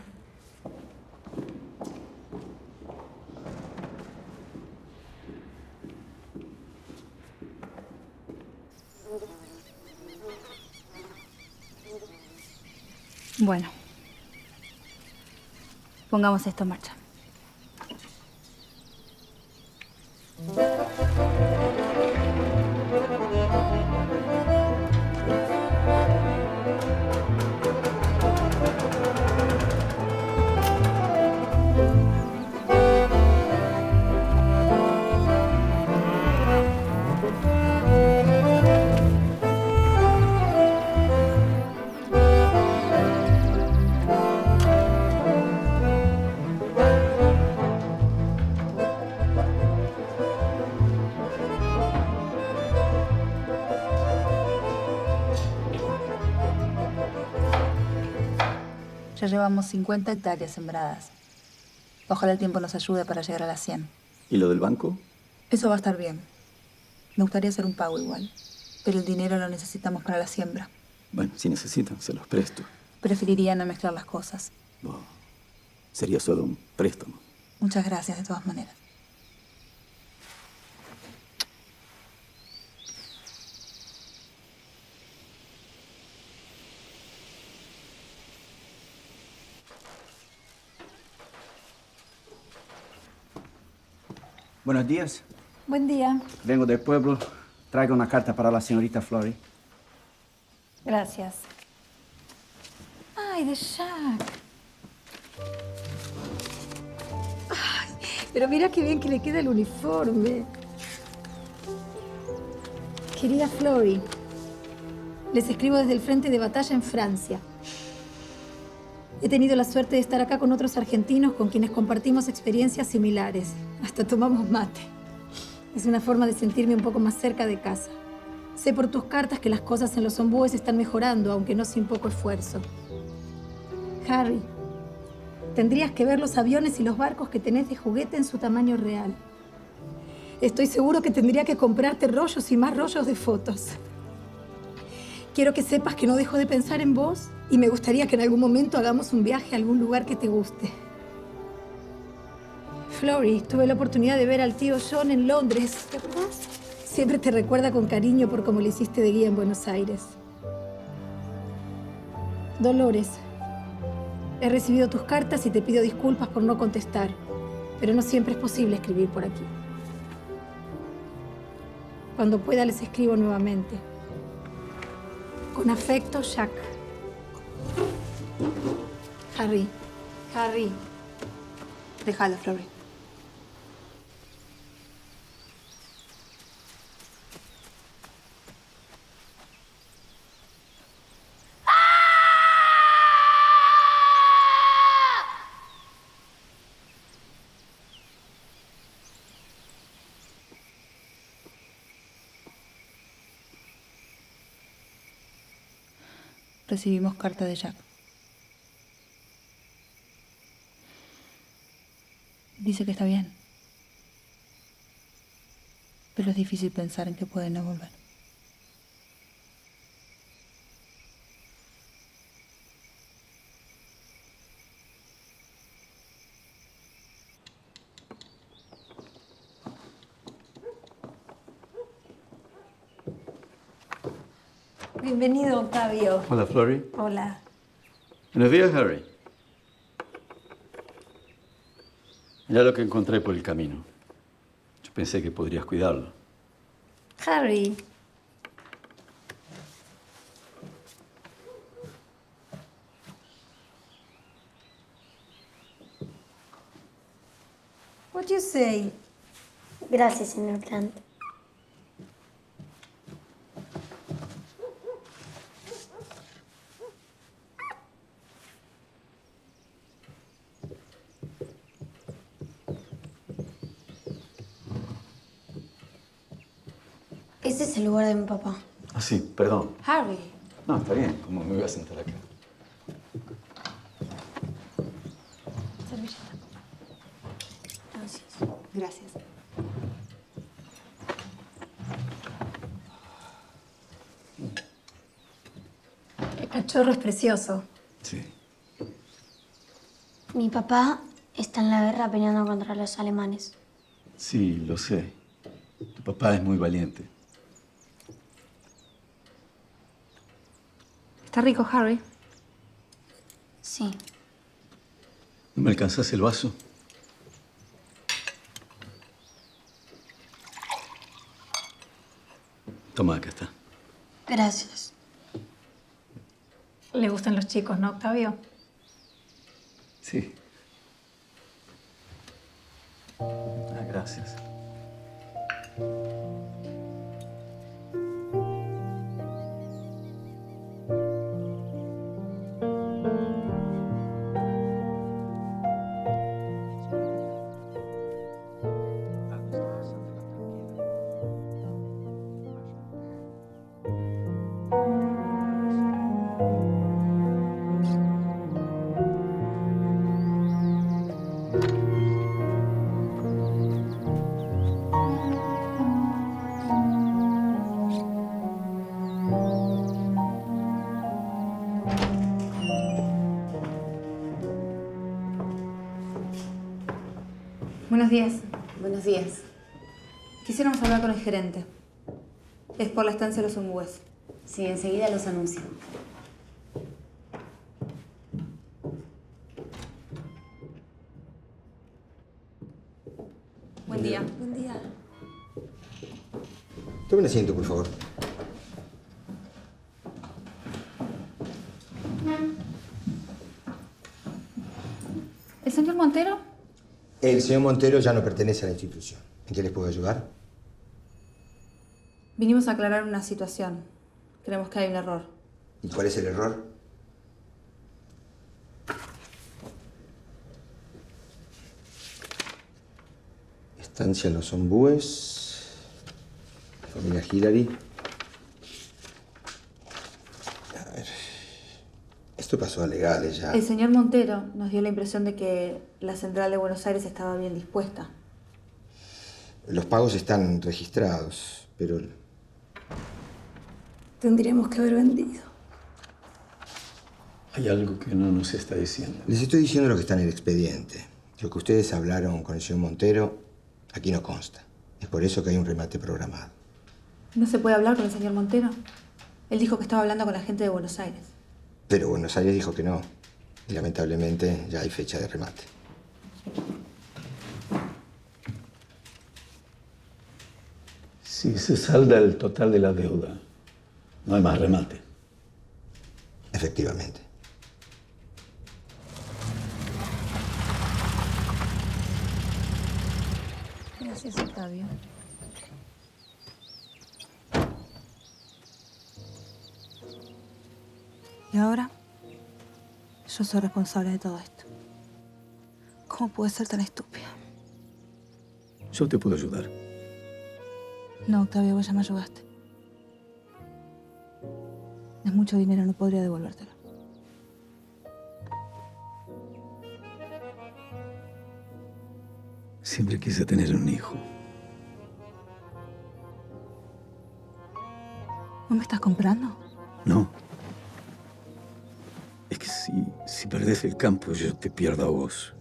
Bueno. Pongamos esto en marcha. Ya llevamos 50 hectáreas sembradas. Ojalá el tiempo nos ayude para llegar a las 100. ¿Y lo del banco? Eso va a estar bien. Me gustaría hacer un pago igual, pero el dinero lo necesitamos para la siembra. Bueno, si necesitan, se los presto. Preferiría no mezclar las cosas. No, sería solo un préstamo. Muchas gracias de todas maneras. Buenos días. Buen día. Vengo del pueblo. Traigo una carta para la señorita Flori. Gracias. Ay, de Jack. Ay, pero mira qué bien que le queda el uniforme. Querida Flori, les escribo desde el frente de batalla en Francia. He tenido la suerte de estar acá con otros argentinos con quienes compartimos experiencias similares. Hasta tomamos mate. Es una forma de sentirme un poco más cerca de casa. Sé por tus cartas que las cosas en los ombúes están mejorando, aunque no sin poco esfuerzo. Harry, tendrías que ver los aviones y los barcos que tenés de juguete en su tamaño real. Estoy seguro que tendría que comprarte rollos y más rollos de fotos. Quiero que sepas que no dejo de pensar en vos y me gustaría que en algún momento hagamos un viaje a algún lugar que te guste. Flori, tuve la oportunidad de ver al tío John en Londres. ¿Te acuerdas? Siempre te recuerda con cariño por cómo le hiciste de guía en Buenos Aires. Dolores, he recibido tus cartas y te pido disculpas por no contestar, pero no siempre es posible escribir por aquí. Cuando pueda les escribo nuevamente. Con afecto, Jack. Harry. Harry. Déjalo, Flori. Recibimos carta de Jack. Dice que está bien. Pero es difícil pensar en que puede no volver. Bienvenido, Octavio. Hola, Flori. Hola. Buenos días, Harry. Mira lo que encontré por el camino. Yo pensé que podrías cuidarlo. Harry. What do you say? Gracias, señor Plant. Este es el lugar de mi papá. Ah, sí, perdón. Harry. No, está bien. ¿Cómo me voy a sentar acá? Servilleta. Gracias. Gracias. El cachorro es precioso. Sí. Mi papá está en la guerra peleando contra los alemanes. Sí, lo sé. Tu papá es muy valiente. ¿Está rico, Harry? Sí. ¿No me alcanzás el vaso? Toma, acá está. Gracias. Le gustan los chicos, ¿no, Octavio? Sí. Ah, gracias. días. Buenos días. Quisiéramos hablar con el gerente. Es por la estancia de los ombúes. Sí, enseguida los anuncio. Buen día. Buen día. Tomen asiento, por favor. ¿El señor Montero? El señor Montero ya no pertenece a la institución. ¿En qué les puedo ayudar? Vinimos a aclarar una situación. Creemos que hay un error. ¿Y cuál es el error? Estancia Los Ombúes. Familia Hillary. A ver. Esto pasó a legales ya. El señor Montero nos dio la impresión de que la central de Buenos Aires estaba bien dispuesta. Los pagos están registrados, pero... Tendríamos que haber vendido. Hay algo que no nos está diciendo. Les estoy diciendo lo que está en el expediente. Lo que ustedes hablaron con el señor Montero, aquí no consta. Es por eso que hay un remate programado. ¿No se puede hablar con el señor Montero? Él dijo que estaba hablando con la gente de Buenos Aires. Pero Buenos Aires dijo que no. Y lamentablemente ya hay fecha de remate. Si se salda el total de la deuda, no hay más remate. Efectivamente. Gracias, Octavio. Y ahora, yo soy responsable de todo esto. ¿Cómo pude ser tan estúpida? Yo te puedo ayudar. No, Octavio, vos ya me ayudaste. Es mucho dinero, no podría devolvértelo. Siempre quise tener un hijo. ¿No me estás comprando? No. Es que si perdés el campo, yo te pierdo a vos.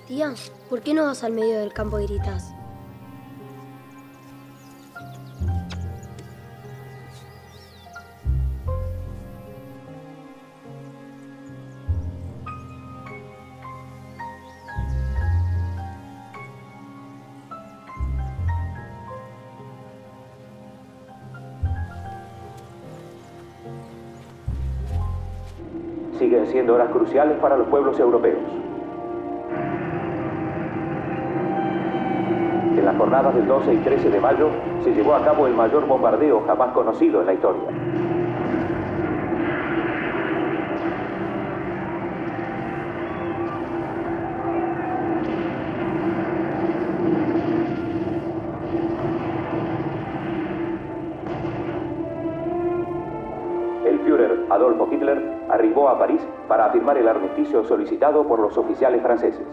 Tía, ¿por qué no vas al medio del campo y gritas? Siguen siendo horas cruciales para los pueblos europeos. En las jornadas del 12 y 13 de mayo se llevó a cabo el mayor bombardeo jamás conocido en la historia. El Führer Adolfo Hitler arribó a París para firmar el armisticio solicitado por los oficiales franceses.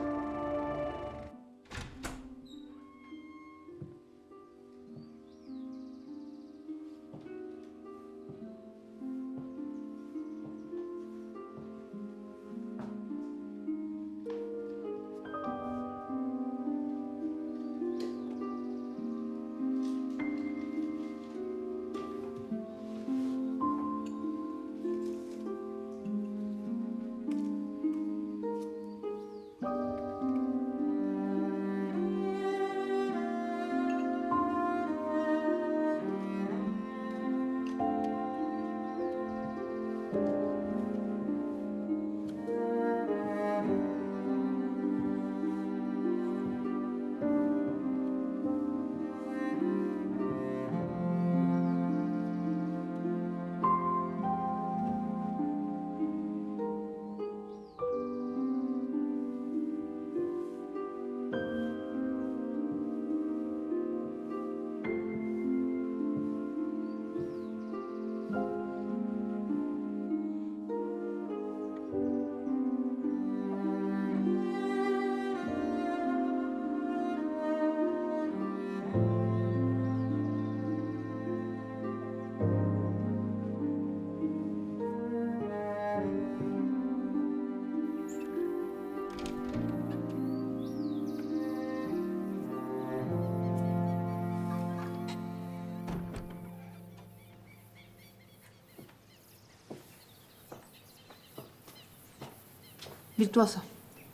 Virtuoso.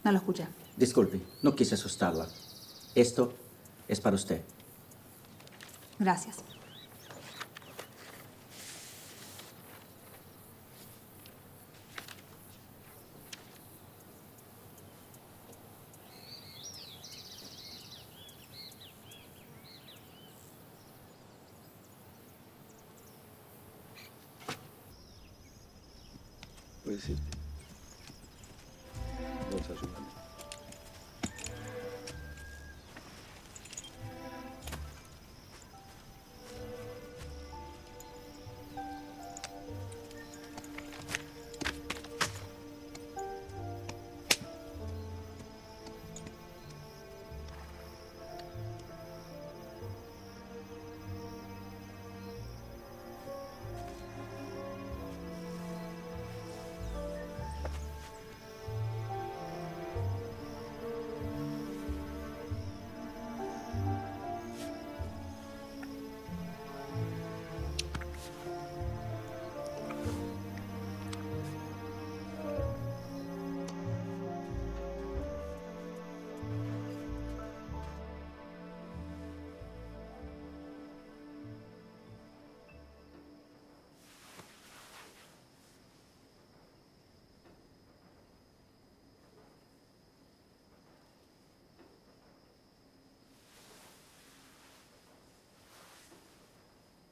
No lo escuché. Disculpe, no quise asustarla. Esto es para usted. Gracias. Puedes irte. Vos ayúdame.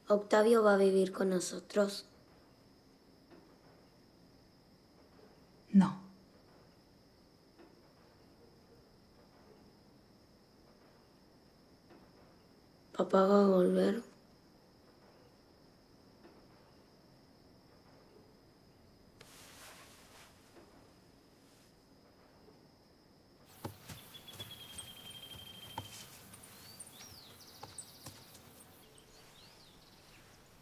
Octavio va a vivir con nosotros. No. Papá va a volver.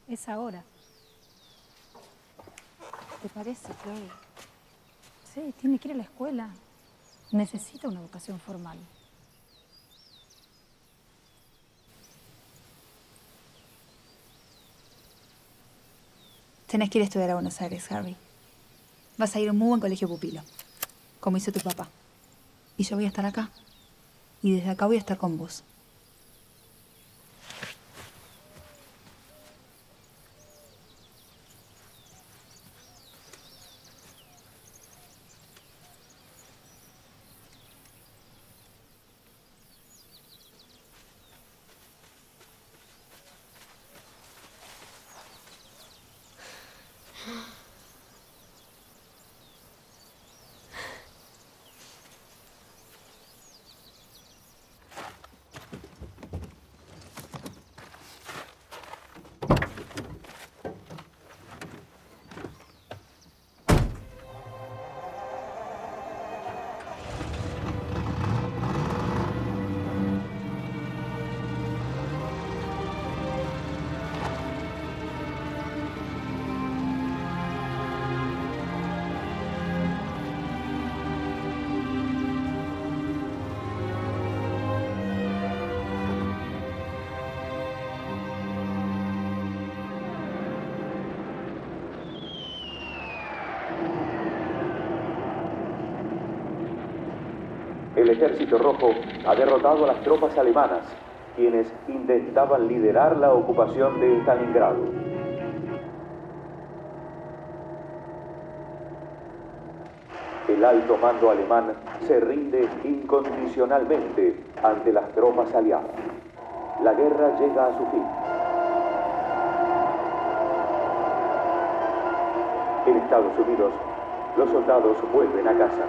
Es ahora. ¿Te parece, Chloe? Sí, tiene que ir a la escuela. Necesita una educación formal. Tenés que ir a estudiar a Buenos Aires, Harry. Vas a ir a un muy buen colegio pupilo, como hizo tu papá. Y yo voy a estar acá. Y desde acá voy a estar con vos. El Ejército Rojo ha derrotado a las tropas alemanas, quienes intentaban liderar la ocupación de Stalingrado. El alto mando alemán se rinde incondicionalmente ante las tropas aliadas. La guerra llega a su fin. En Estados Unidos, los soldados vuelven a casa.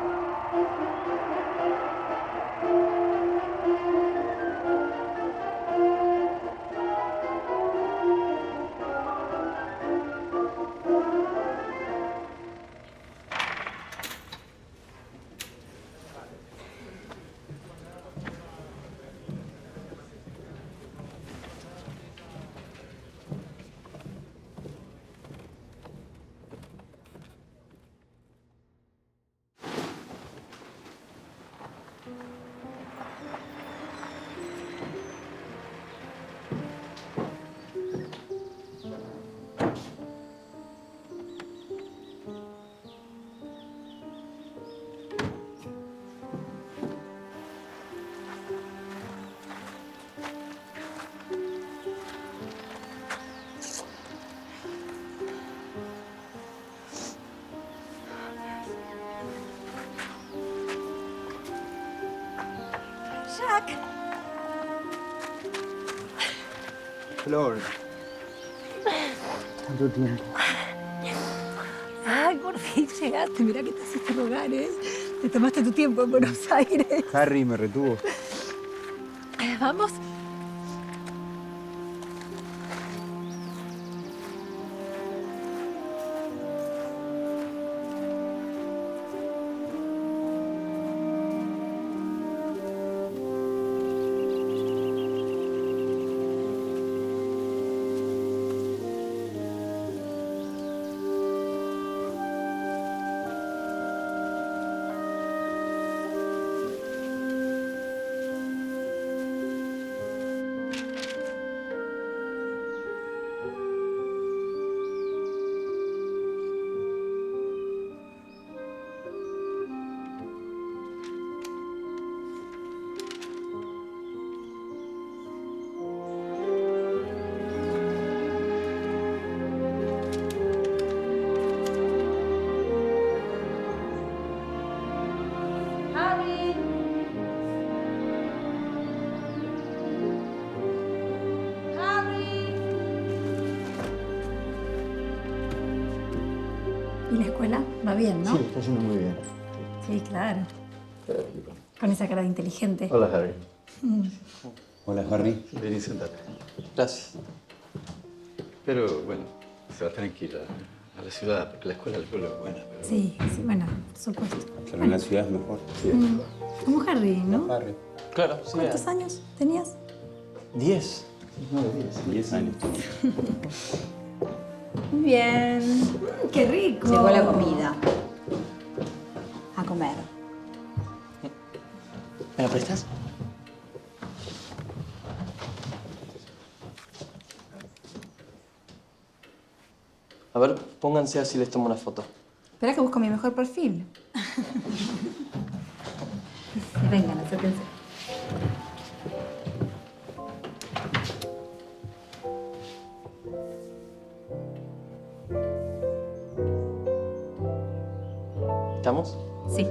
Flor. Tanto tiempo. Ay, por fin llegaste. Mirá que te hiciste rogar, ¿eh? Te tomaste tu tiempo en Buenos Aires. Harry me retuvo. Vamos. ¿Y la escuela? Va bien, ¿no? Sí, está yendo muy bien. Sí, claro. Con esa cara de inteligente. Hola, Harry. Mm. Hola, Harry. Vení, sentate. Gracias. Pero bueno, se va tranquila a la ciudad, porque la escuela del pueblo es buena. Pero... Sí, sí, bueno, por supuesto. Pero en la ciudad es mejor. Sí, es Mm. mejor. Como Harry, ¿no? Harry. Claro, sí. ¿Cuántos años tenías? 10. 10 años. Muy bien. ¡Qué rico! Llegó la comida. A comer. ¿Me la prestas? A ver, pónganse así les tomo una foto. Espera que busco mi mejor perfil. Vengan, acérquense. ¿Estamos? Sí.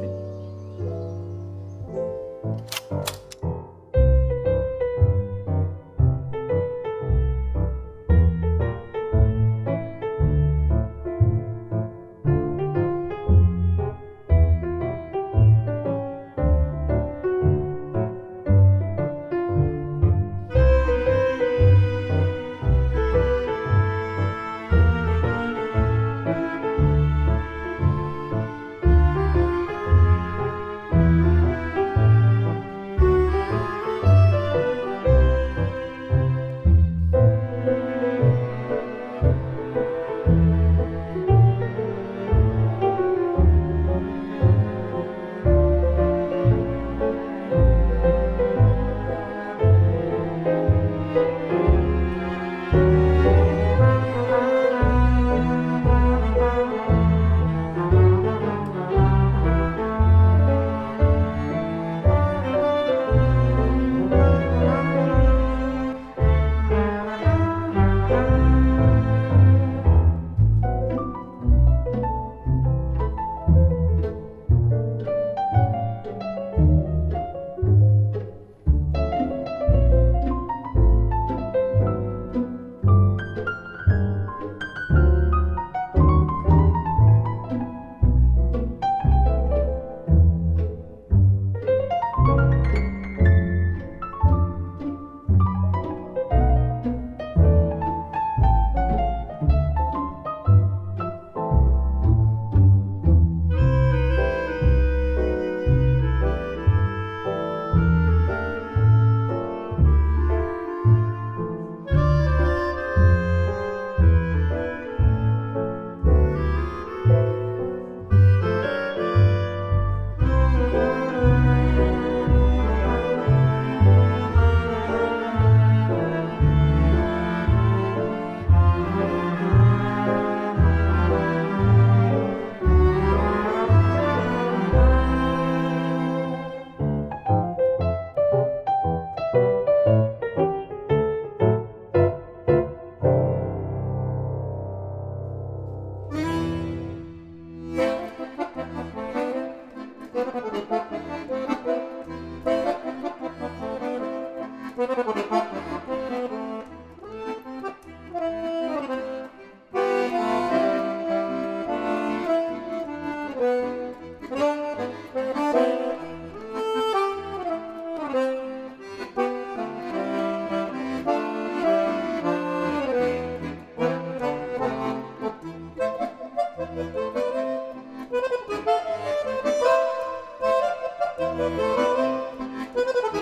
Hillary.